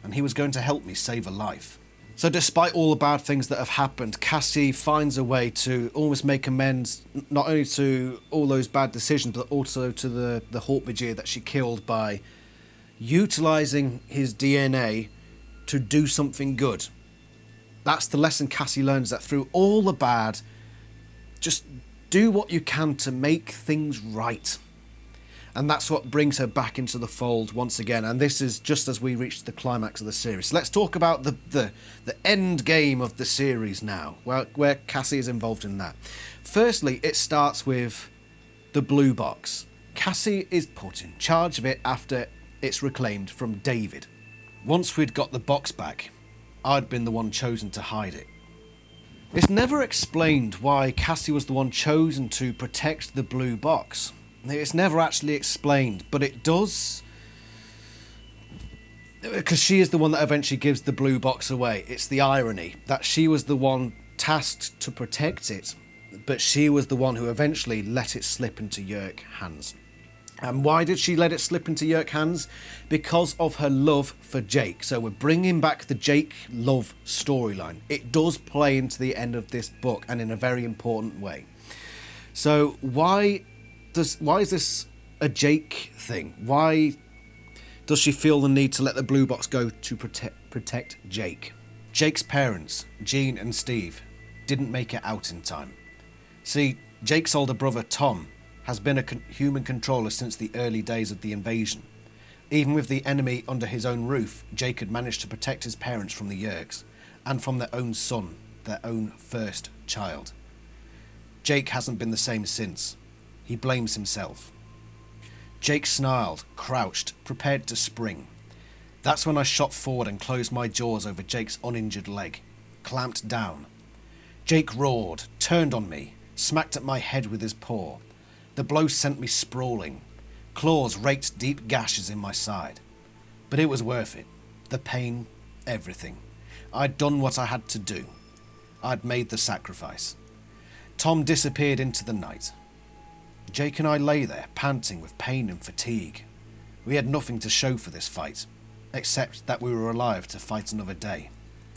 and he was going to help me save a life. So despite all the bad things that have happened, Cassie finds a way to almost make amends, not only to all those bad decisions, but also to the Hork-Bajir that she killed by utilising his DNA to do something good. That's the lesson Cassie learns, that through all the bad, just do what you can to make things right. And that's what brings her back into the fold once again. And this is just as we reach the climax of the series. So let's talk about the end game of the series now, where Cassie is involved in that. Firstly, it starts with the blue box. Cassie is put in charge of it after it's reclaimed from David. Once we'd got the box back, I'd been the one chosen to hide it. It's never explained why Cassie was the one chosen to protect the blue box. It's never actually explained, but it does, because she is the one that eventually gives the blue box away. It's the irony that she was the one tasked to protect it, but she was the one who eventually let it slip into Yeerk's hands. And why did she let it slip into Yeerk's hands? Because of her love for Jake. So we're bringing back the Jake love storyline. It does play into the end of this book, and in a very important way. So why is this a Jake thing? Why does she feel the need to let the blue box go to protect Jake? Jake's parents, Jean and Steve, didn't make it out in time. See, Jake's older brother, Tom, has been a human controller since the early days of the invasion. Even with the enemy under his own roof, Jake had managed to protect his parents from the Yeerks, and from their own son, their own first child. Jake hasn't been the same since. He blames himself. Jake snarled, crouched, prepared to spring. That's when I shot forward and closed my jaws over Jake's uninjured leg, clamped down. Jake roared, turned on me, smacked at my head with his paw. The blow sent me sprawling. Claws raked deep gashes in my side. But it was worth it. The pain, everything. I'd done what I had to do. I'd made the sacrifice. Tom disappeared into the night. Jake and I lay there, panting with pain and fatigue. We had nothing to show for this fight, except that we were alive to fight another day.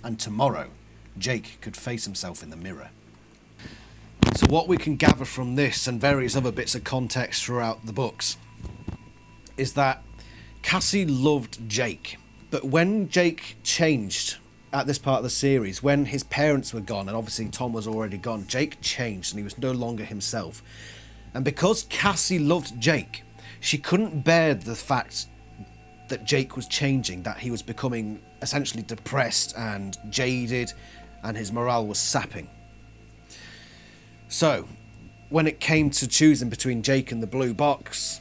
And tomorrow, Jake could face himself in the mirror. So what we can gather from this and various other bits of context throughout the books is that Cassie loved Jake. But when Jake changed at this part of the series, when his parents were gone, and obviously Tom was already gone, Jake changed and he was no longer himself. And because Cassie loved Jake, she couldn't bear the fact that Jake was changing, that he was becoming essentially depressed and jaded, and his morale was sapping. So, when it came to choosing between Jake and the blue box,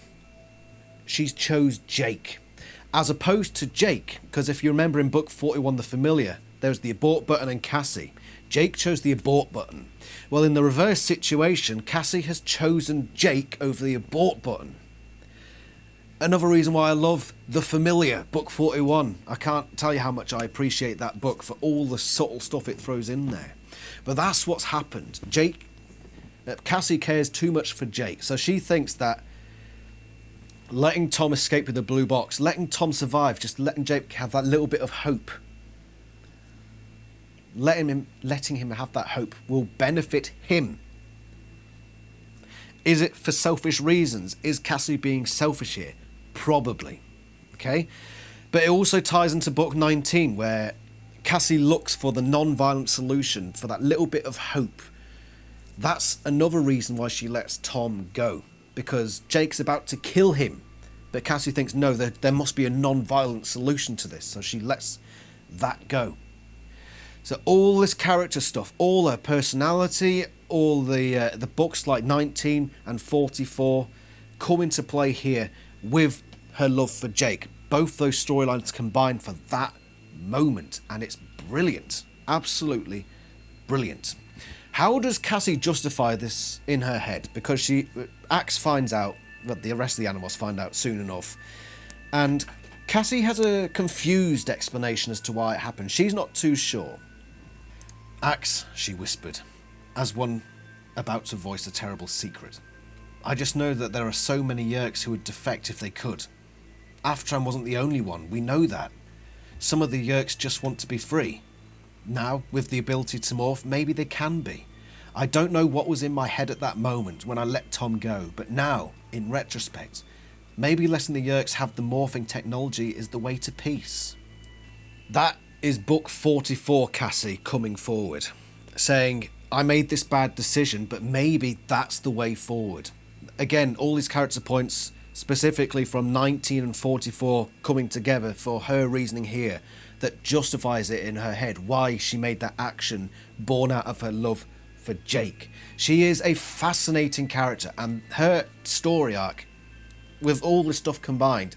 she chose Jake, as opposed to Jake, because if you remember in book 41, The Familiar, there was the abort button and Cassie. Jake chose the abort button. Well, in the reverse situation, Cassie has chosen Jake over the abort button. Another reason why I love The Familiar, book 41. I can't tell you how much I appreciate that book for all the subtle stuff it throws in there. But that's what's happened. Cassie cares too much for Jake, so she thinks that letting Tom escape with the blue box, letting Tom survive, just letting Jake have that little bit of hope, letting him have that hope will benefit him. Is it for selfish reasons? Is Cassie being selfish here? Probably. Okay? But it also ties into book 19, where Cassie looks for the non-violent solution, for that little bit of hope. That's another reason why she lets Tom go, because Jake's about to kill him. But Cassie thinks, no, there must be a non-violent solution to this, so she lets that go. So all this character stuff, all her personality, all the books like 19 and 44 come into play here with her love for Jake. Both those storylines combined for that moment, and it's brilliant. Absolutely brilliant. How does Cassie justify this in her head? Because Axe finds out, but the rest of the animals find out soon enough, and Cassie has a confused explanation as to why it happened. She's not too sure. Axe, she whispered, as one about to voice a terrible secret. I just know that there are so many Yeerks who would defect if they could. Aftram wasn't the only one, we know that. Some of the Yeerks just want to be free. Now, with the ability to morph, maybe they can be. I don't know what was in my head at that moment when I let Tom go, but now, in retrospect, maybe letting the Yeerks have the morphing technology is the way to peace. That is book 44 Cassie coming forward, saying, I made this bad decision, but maybe that's the way forward. Again, all these character points, specifically from 19 and 44, coming together for her reasoning here, that justifies it in her head, why she made that action born out of her love for Jake. She is a fascinating character, and her story arc, with all this stuff combined,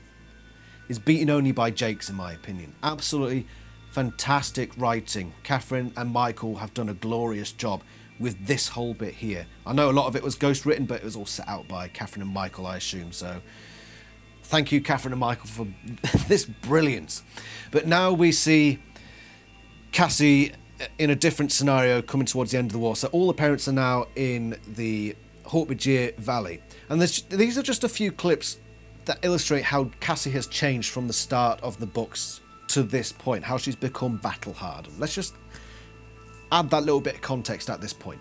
is beaten only by Jake's, in my opinion. Absolutely fantastic writing. Catherine and Michael have done a glorious job with this whole bit here. I know a lot of it was ghost written, but it was all set out by Catherine and Michael, I assume, so thank you, Catherine and Michael, for this brilliance. But now we see Cassie in a different scenario coming towards the end of the war. So all the parents are now in the Hertfordshire Valley. And these are just a few clips that illustrate how Cassie has changed from the start of the books to this point, how she's become battle-hardened. Let's just add that little bit of context at this point.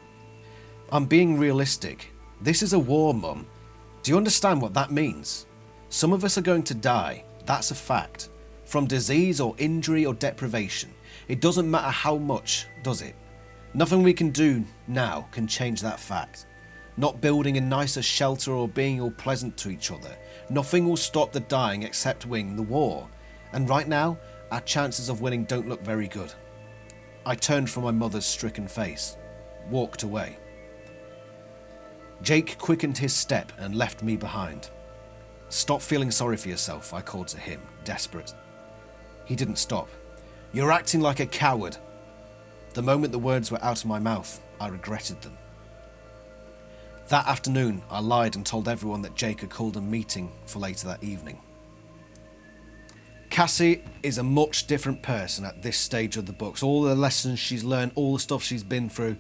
I'm being realistic. This is a war, Mum. Do you understand what that means? Some of us are going to die. That's a fact. From disease or injury or deprivation. It doesn't matter how much, does it? Nothing we can do now can change that fact. Not building a nicer shelter or being all pleasant to each other. Nothing will stop the dying except winning the war. And right now, our chances of winning don't look very good. I turned from my mother's stricken face, walked away. Jake quickened his step and left me behind. Stop feeling sorry for yourself, I called to him, desperate. He didn't stop. You're acting like a coward. The moment the words were out of my mouth, I regretted them. That afternoon, I lied and told everyone that Jake had called a meeting for later that evening. Cassie is a much different person at this stage of the books. All the lessons she's learned, all the stuff she's been through.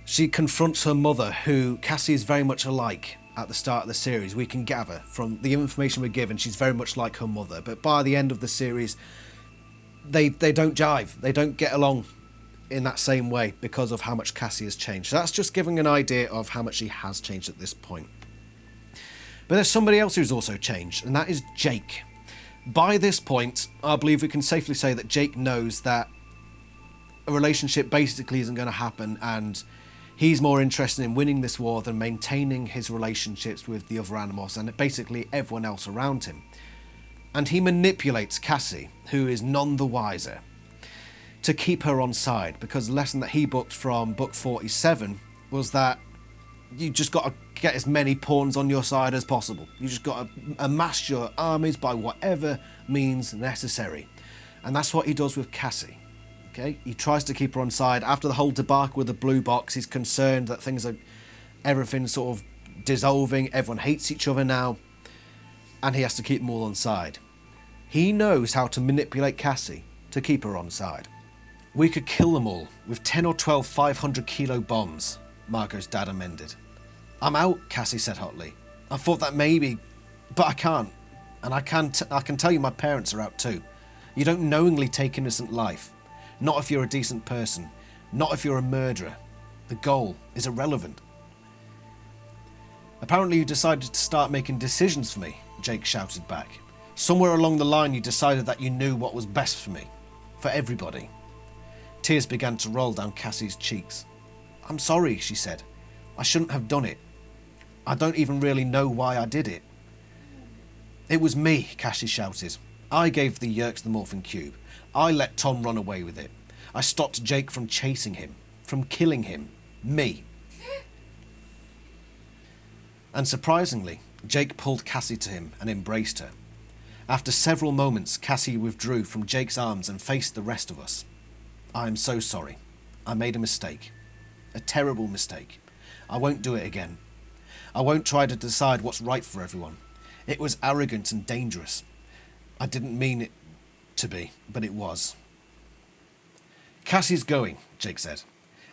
She confronts her mother, who Cassie is very much alike at the start of the series. We can gather from the information we're given, she's very much like her mother. But by the end of the series, they don't jive. They don't get along in that same way because of how much Cassie has changed. So that's just giving an idea of how much she has changed at this point. But there's somebody else who's also changed, and that is Jake. By this point, I believe we can safely say that Jake knows that a relationship basically isn't going to happen, and he's more interested in winning this war than maintaining his relationships with the other animals and basically everyone else around him. And he manipulates Cassie, who is none the wiser, to keep her on side, because the lesson that he booked from book 47 was that you just got to get as many pawns on your side as possible. You just got to amass your armies by whatever means necessary. And that's what he does with Cassie. Okay? He tries to keep her on side. After the whole debacle with the blue box, he's concerned that everything's sort of dissolving, everyone hates each other now, and he has to keep them all on side. He knows how to manipulate Cassie to keep her on side. We could kill them all with 10 or 12 500-kilo bombs, Margot's dad amended. I'm out, Cassie said hotly. I thought that maybe, but I can't. And I can tell you my parents are out too. You don't knowingly take innocent life. Not if you're a decent person. Not if you're a murderer. The goal is irrelevant. Apparently you decided to start making decisions for me, Jake shouted back. Somewhere along the line you decided that you knew what was best for me. For everybody. Tears began to roll down Cassie's cheeks. I'm sorry, she said. I shouldn't have done it. I don't even really know why I did it. It was me, Cassie shouted. I gave the Yerks the morphine cube. I let Tom run away with it. I stopped Jake from chasing him, from killing him. Me. And surprisingly, Jake pulled Cassie to him and embraced her. After several moments, Cassie withdrew from Jake's arms and faced the rest of us. I am so sorry. I made a mistake. A terrible mistake. I won't do it again. I won't try to decide what's right for everyone. It was arrogant and dangerous. I didn't mean it to be, but it was. Cassie's going, Jake said.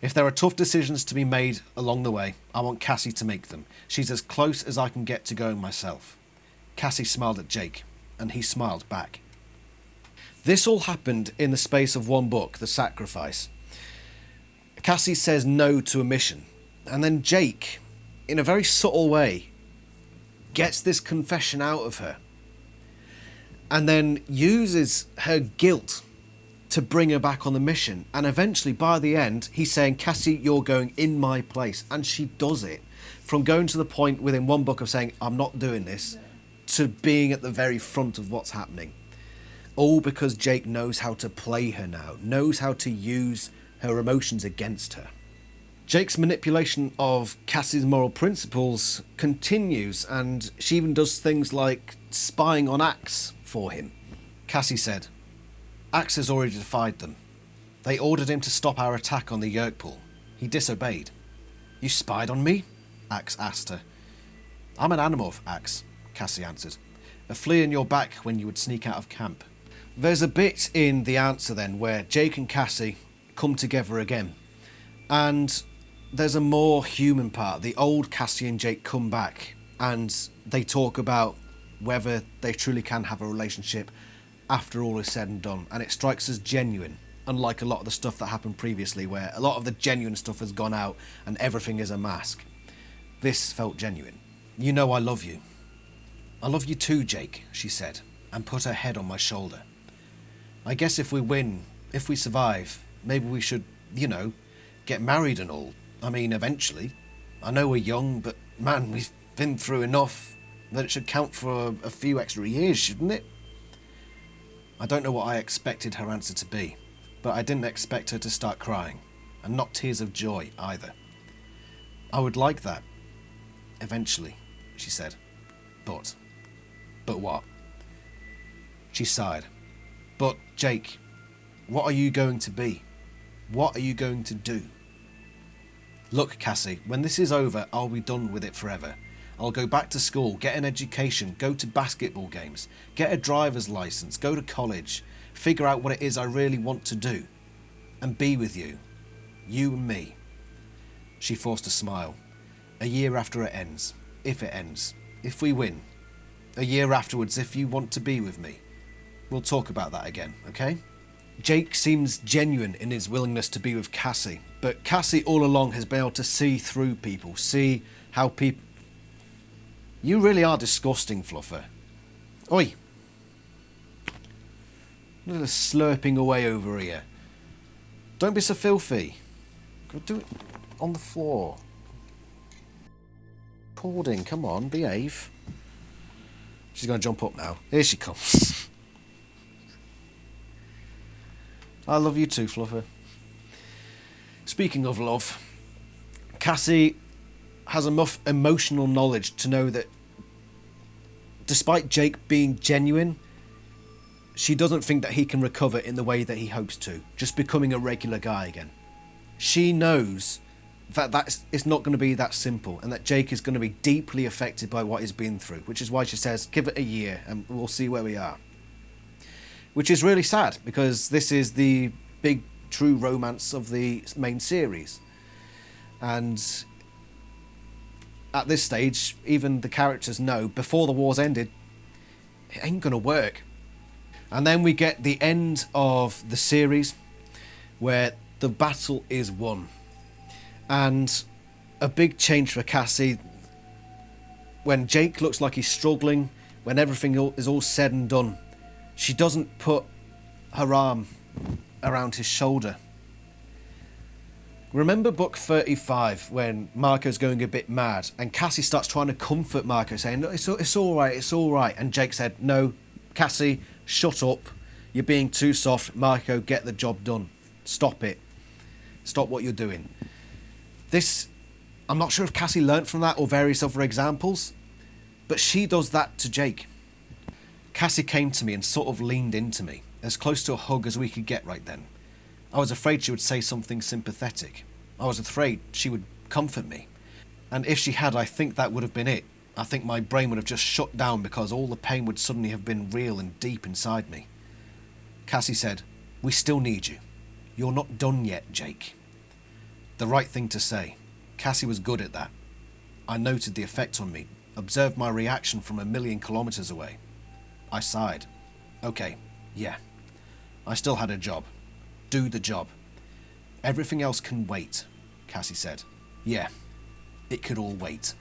If there are tough decisions to be made along the way, I want Cassie to make them. She's as close as I can get to going myself. Cassie smiled at Jake, and he smiled back. This all happened in the space of one book, The Sacrifice. Cassie says no to a mission, and then Jake, in a very subtle way, gets this confession out of her, and then uses her guilt to bring her back on the mission. And eventually, by the end, he's saying, Cassie, you're going in my place. And she does it. From going to the point within one book of saying, I'm not doing this, to being at the very front of what's happening. All because Jake knows how to play her now, knows how to use her emotions against her. Jake's manipulation of Cassie's moral principles continues, and she even does things like spying on Axe for him. Cassie said, Axe has already defied them. They ordered him to stop our attack on the Yerkpool. He disobeyed. You spied on me? Axe asked her. I'm an animorph, Axe, Cassie answered. A flea in your back when you would sneak out of camp. There's a bit in the answer then where Jake and Cassie come together again. And there's a more human part. The old Cassie and Jake come back and they talk about whether they truly can have a relationship after all is said and done. And it strikes as genuine, unlike a lot of the stuff that happened previously where a lot of the genuine stuff has gone out and everything is a mask. This felt genuine. You know I love you. I love you too, Jake, she said, and put her head on my shoulder. I guess if we win, if we survive, maybe we should, get married and all. I mean, eventually. I know we're young, but man, we've been through enough that it should count for a few extra years, shouldn't it? I don't know what I expected her answer to be, but I didn't expect her to start crying, and not tears of joy either. I would like that. Eventually, she said. But what? She sighed. But, Jake, what are you going to be? What are you going to do? Look, Cassie, when this is over, I'll be done with it forever. I'll go back to school, get an education, go to basketball games, get a driver's license, go to college, figure out what it is I really want to do, and be with you. You and me. She forced a smile. A year after it ends, if it ends, if we win. A year afterwards, if you want to be with me. We'll talk about that again, okay? Jake seems genuine in his willingness to be with Cassie, but Cassie all along has been able to see through people, see how people... You really are disgusting, Fluffer. Oi! Little slurping away over here. Don't be so filthy. Go do it on the floor. Recording, come on, behave. She's going to jump up now. Here she comes. I love you too, Fluffer. Speaking of love, Cassie has enough emotional knowledge to know that despite Jake being genuine, she doesn't think that he can recover in the way that he hopes to, just becoming a regular guy again. She knows that it's not going to be that simple, and that Jake is going to be deeply affected by what he's been through, which is why she says, give it a year and we'll see where we are. Which is really sad, because this is the big true romance of the main series. And at this stage, even the characters know, before the war's ended, it ain't going to work. And then we get the end of the series, where the battle is won. And a big change for Cassie. When Jake looks like he's struggling, when everything is all said and done, she doesn't put her arm around his shoulder. Remember book 35 when Marco's going a bit mad and Cassie starts trying to comfort Marco, saying, no, it's all right. And Jake said, no, Cassie, shut up. You're being too soft. Marco, get the job done. Stop it. Stop what you're doing. This, I'm not sure if Cassie learnt from that or various other examples, but she does that to Jake. Cassie came to me and sort of leaned into me, as close to a hug as we could get right then. I was afraid she would say something sympathetic. I was afraid she would comfort me. And if she had, I think that would have been it. I think my brain would have just shut down because all the pain would suddenly have been real and deep inside me. Cassie said, we still need you. You're not done yet, Jake. The right thing to say. Cassie was good at that. I noted the effect on me, observed my reaction from 1,000,000 kilometers away. I sighed. Okay, yeah. I still had a job. Do the job. Everything else can wait, Cassie said. Yeah, it could all wait.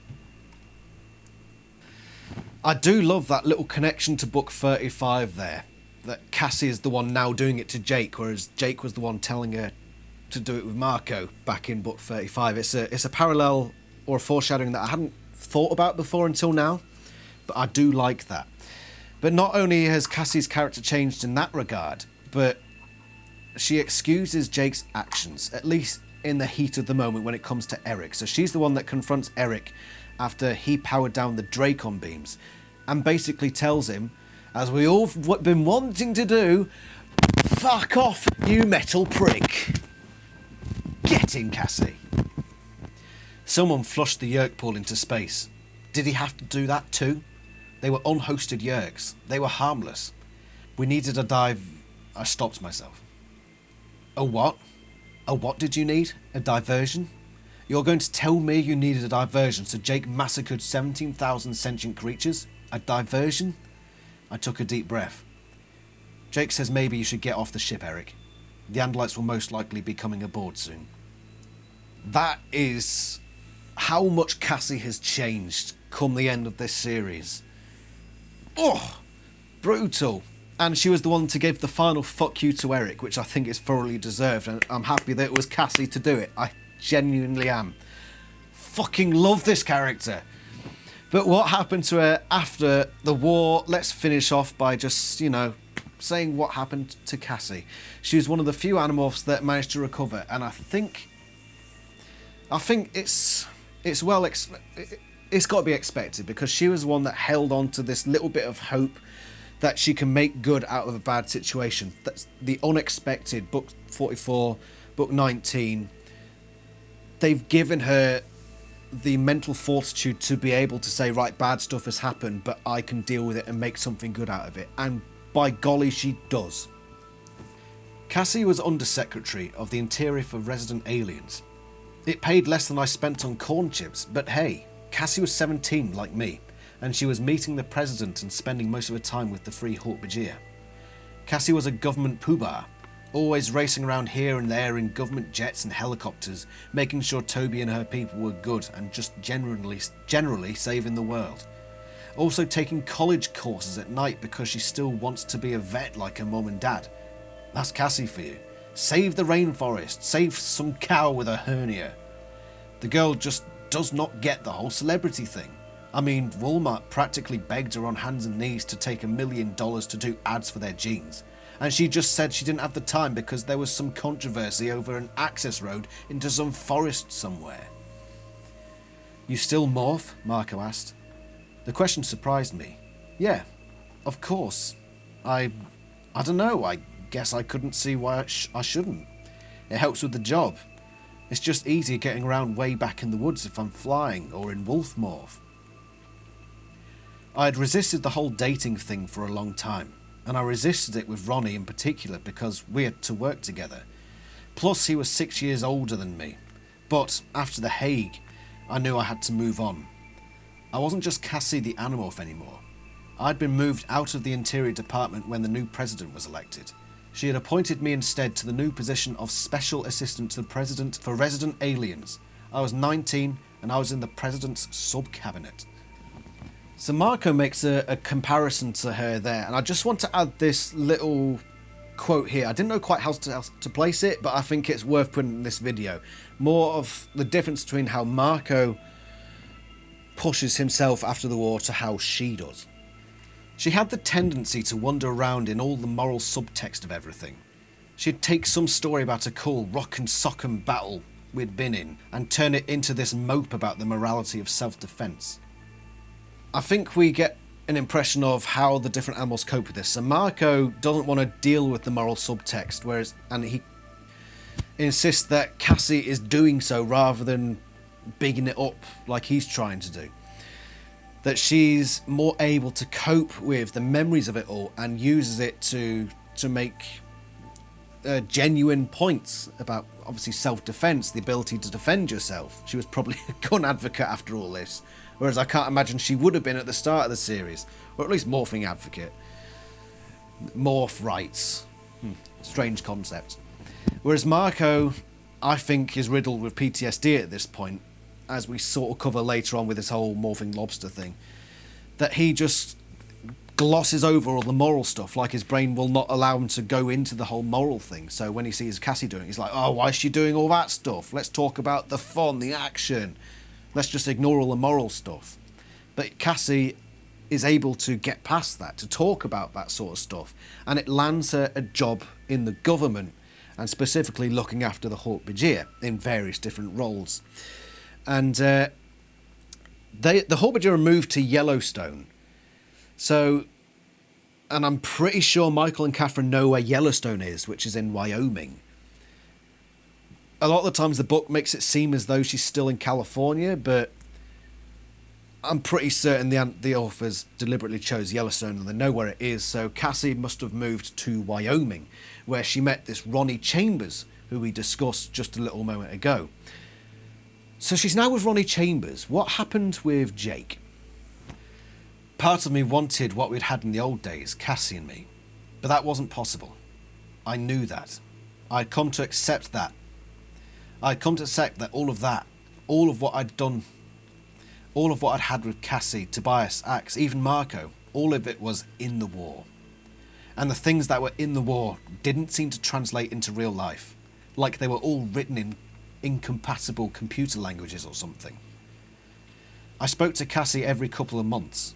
I do love that little connection to book 35 there. That Cassie is the one now doing it to Jake, whereas Jake was the one telling her to do it with Marco back in book 35. It's a parallel or a foreshadowing that I hadn't thought about before until now, but I do like that. But not only has Cassie's character changed in that regard, but she excuses Jake's actions, at least in the heat of the moment when it comes to Eric. So she's the one that confronts Eric after he powered down the Dracon beams and basically tells him, as we all been wanting to do, fuck off, you metal prick. Get in, Cassie. Someone flushed the yerk pool into space. Did he have to do that too? They were unhosted yerks. They were harmless. We needed a dive... I stopped myself. A what? A what did you need? A diversion? You're going to tell me you needed a diversion so Jake massacred 17,000 sentient creatures? A diversion? I took a deep breath. Jake says maybe you should get off the ship, Eric. The AniLysis will most likely be coming aboard soon. That is how much Cassie has changed come the end of this series. Oh, brutal. And she was the one to give the final fuck you to Eric, which I think is thoroughly deserved, and I'm happy that it was Cassie to do it. I genuinely am. Fucking love this character. But what happened to her after the war? Let's finish off by just, saying what happened to Cassie. She was one of the few Animorphs that managed to recover, and I think it's got to be expected, because she was one that held on to this little bit of hope that she can make good out of a bad situation. That's the unexpected. Book 44, book 19. They've given her the mental fortitude to be able to say, right, bad stuff has happened, but I can deal with it and make something good out of it. And by golly, she does. Cassie was Undersecretary of the Interior for Resident Aliens. It paid less than I spent on corn chips, but hey, Cassie was 17 like me, and she was meeting the president and spending most of her time with the Free Hork-Bajir. Cassie was a government poobah, always racing around here and there in government jets and helicopters, making sure Toby and her people were good and just generally saving the world. Also taking college courses at night because she still wants to be a vet like her mum and dad. That's Cassie for you. Save the rainforest, save some cow with a hernia. The girl just does not get the whole celebrity thing. I mean, Walmart practically begged her on hands and knees to take $1 million to do ads for their jeans. And she just said she didn't have the time because there was some controversy over an access road into some forest somewhere. You still morph? Marco asked. The question surprised me. Yeah, of course. I don't know, I guess I couldn't see why I shouldn't. It helps with the job. It's just easier getting around way back in the woods if I'm flying or in wolf morph. I had resisted the whole dating thing for a long time, and I resisted it with Ronnie in particular because we had to work together. Plus he was 6 years older than me. But after The Hague, I knew I had to move on. I wasn't just Cassie the Animorph anymore. I'd been moved out of the Interior Department when the new president was elected. She had appointed me instead to the new position of Special Assistant to the President for Resident Aliens. I was 19 and I was in the President's sub-cabinet. So Marco makes a comparison to her there, and I just want to add this little quote here. I didn't know quite how to place it, but I think it's worth putting in this video. More of the difference between how Marco pushes himself after the war to how she does. She had the tendency to wander around in all the moral subtext of everything. She'd take some story about a cool rock and sock'em battle we'd been in and turn it into this mope about the morality of self-defense. I think we get an impression of how the different animals cope with this. So Marco doesn't want to deal with the moral subtext, and he insists that Cassie is doing so rather than bigging it up like he's trying to do. That she's more able to cope with the memories of it all and uses it to make genuine points about, obviously, self-defense, the ability to defend yourself. She was probably a gun advocate after all this, whereas I can't imagine she would have been at the start of the series, or at least morphing advocate. Morph rights. Strange concept. Whereas Marco, I think, is riddled with PTSD at this point, as we sort of cover later on with this whole morphing lobster thing, that he just glosses over all the moral stuff, like his brain will not allow him to go into the whole moral thing. So when he sees Cassie doing it, he's like, oh, why is she doing all that stuff? Let's talk about the fun, the action. Let's just ignore all the moral stuff. But Cassie is able to get past that, to talk about that sort of stuff, and it lands her a job in the government, and specifically looking after the Hork-Bajir in various different roles. And the Hork-Bajir are moved to Yellowstone. So, and I'm pretty sure Michael and Catherine know where Yellowstone is, which is in Wyoming. A lot of the times the book makes it seem as though she's still in California, but I'm pretty certain the authors deliberately chose Yellowstone and they know where it is, so Cassie must have moved to Wyoming, where she met this Ronnie Chambers, who we discussed just a little moment ago. So she's now with Ronnie Chambers. What happened with Jake? Part of me wanted what we'd had in the old days, Cassie and me, but that wasn't possible. I knew that. I'd come to accept that. I'd come to accept that all of what I'd done, all of what I'd had with Cassie, Tobias, Axe, even Marco, all of it was in the war. And the things that were in the war didn't seem to translate into real life, like they were all written in incompatible computer languages or something. I spoke to Cassie every couple of months.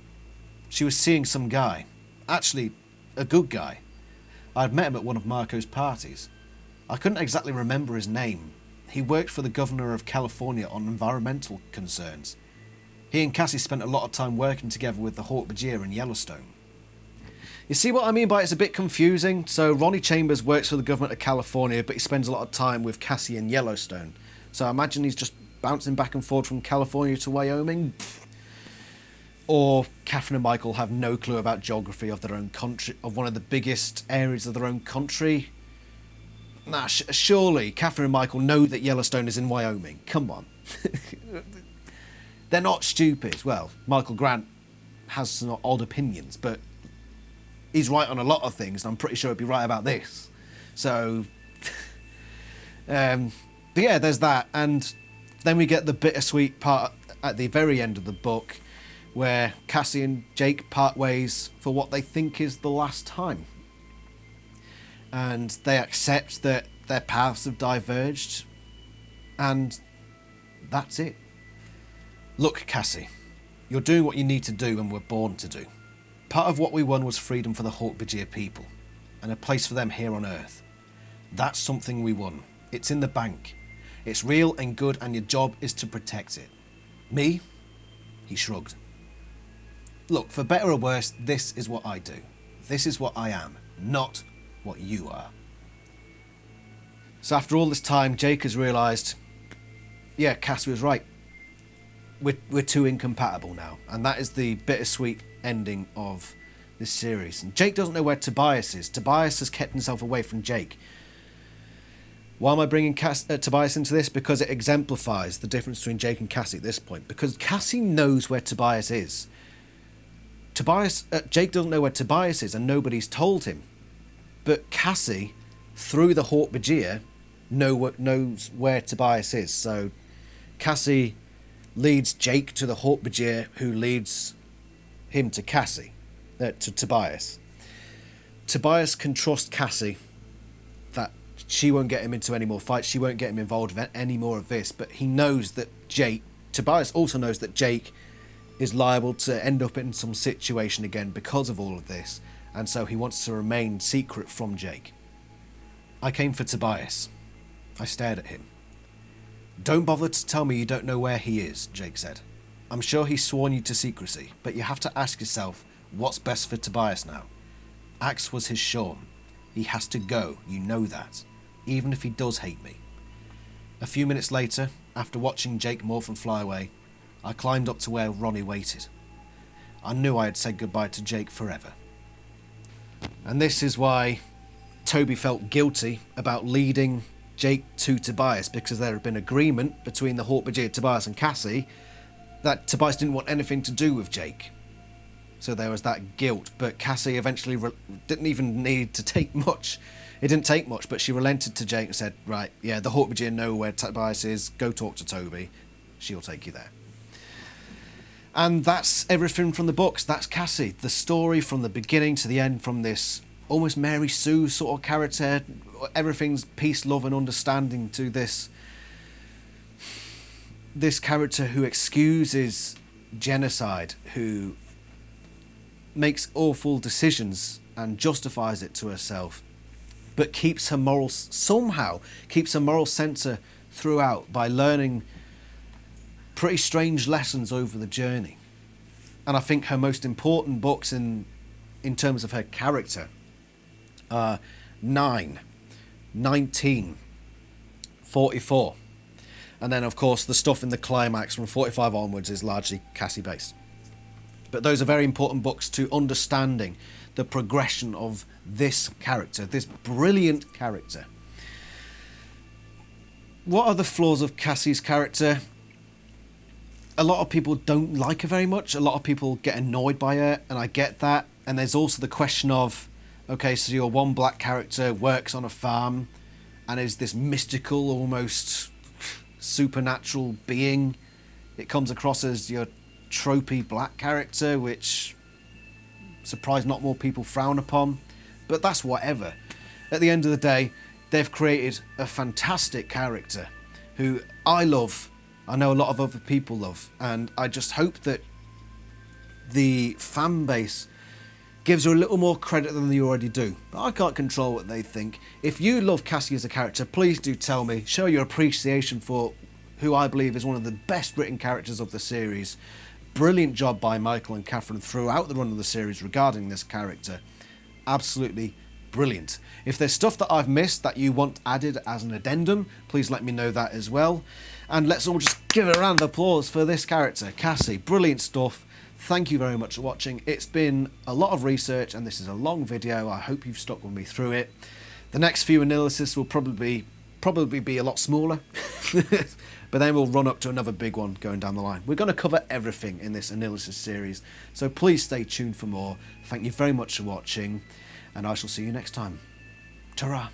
She was seeing some guy, actually a good guy. I'd met him at one of Marco's parties. I couldn't exactly remember his name. He worked for the governor of California on environmental concerns. He and Cassie spent a lot of time working together with the Haute-Bagier in Yellowstone. You see what I mean by it's a bit confusing? So Ronnie Chambers works for the government of California, but he spends a lot of time with Cassie in Yellowstone. So I imagine he's just bouncing back and forth from California to Wyoming. Or Catherine and Michael have no clue about geography of their own country, of one of the biggest areas of their own country. Nah, surely Catherine and Michael know that Yellowstone is in Wyoming. Come on. They're not stupid. Well, Michael Grant has some odd opinions, but he's right on a lot of things, and I'm pretty sure he'd be right about this. So, but yeah, there's that. And then we get the bittersweet part at the very end of the book, where Cassie and Jake part ways for what they think is the last time. And they accept that their paths have diverged, and that's it. Look, Cassie, you're doing what you need to do and were born to do. Part of what we won was freedom for the Haute-Bagier people, and a place for them here on Earth. That's something we won. It's in the bank. It's real and good, and your job is to protect it. Me? He shrugged. Look, for better or worse, this is what I do. This is what I am, not what you are. So after all this time, Jake has realised, yeah, Cassie was right. We're too incompatible now. And that is the bittersweet ending of this series. And Jake doesn't know where Tobias is. Tobias has kept himself away from Jake. Why am I bringing Tobias into this? Because it exemplifies the difference between Jake and Cassie at this point. Because Cassie knows where Tobias is. Jake doesn't know where Tobias is, and nobody's told him. But Cassie, through the Haute-Bagier, knows where Tobias is. So Cassie leads Jake to the Haute-Bagier, who leads him to to Tobias. Tobias can trust Cassie that she won't get him into any more fights, she won't get him involved in any more of this, but he knows that Tobias also knows that Jake is liable to end up in some situation again because of all of this, and so he wants to remain secret from Jake. I came for Tobias. I stared at him. Don't bother to tell me you don't know where he is, Jake said. I'm sure he's sworn you to secrecy, but you have to ask yourself what's best for Tobias now. Axe was his Sean. He has to go, you know that, even if he does hate me. A few minutes later, after watching Jake morph and fly away, I climbed up to where Ronnie waited. I knew I had said goodbye to Jake forever. And this is why Toby felt guilty about leading Jake to Tobias, because there had been agreement between the Haute-Bagier, Tobias and Cassie that Tobias didn't want anything to do with Jake. So there was that guilt, but Cassie eventually didn't even need to take much. It didn't take much, but she relented to Jake and said, right, yeah, the Haute-Bagier know where Tobias is, go talk to Toby, she'll take you there. And that's everything from the books. That's Cassie. The story from the beginning to the end, from this almost Mary Sue sort of character, everything's peace, love and understanding, to this character who excuses genocide, who makes awful decisions and justifies it to herself, but somehow keeps her moral centre throughout by learning pretty strange lessons over the journey. And I think her most important books in terms of her character are 9, 19, 44. And then, of course, the stuff in the climax from 45 onwards is largely Cassie based. But those are very important books to understanding the progression of this character, this brilliant character. What are the flaws of Cassie's character? A lot of people don't like her very much. A lot of people get annoyed by her, and I get that. And there's also the question of, okay, so your one black character works on a farm and is this mystical, almost supernatural being. It comes across as your tropey black character, which, surprised not more people frown upon. But that's whatever. At the end of the day, they've created a fantastic character who I love. I know a lot of other people love, and I just hope that the fan base gives her a little more credit than they already do. But I can't control what they think. If you love Cassie as a character, please do tell me. Show your appreciation for who I believe is one of the best written characters of the series. Brilliant job by Michael and Catherine throughout the run of the series regarding this character. Absolutely brilliant. If there's stuff that I've missed that you want added as an addendum, please let me know that as well. And let's all just give a round of applause for this character, Cassie. Brilliant stuff. Thank you very much for watching. It's been a lot of research and this is a long video. I hope you've stuck with me through it. The next few AniLysis will probably be a lot smaller. But then we'll run up to another big one going down the line. We're going to cover everything in this AniLysis series. So please stay tuned for more. Thank you very much for watching. And I shall see you next time. Ta-ra.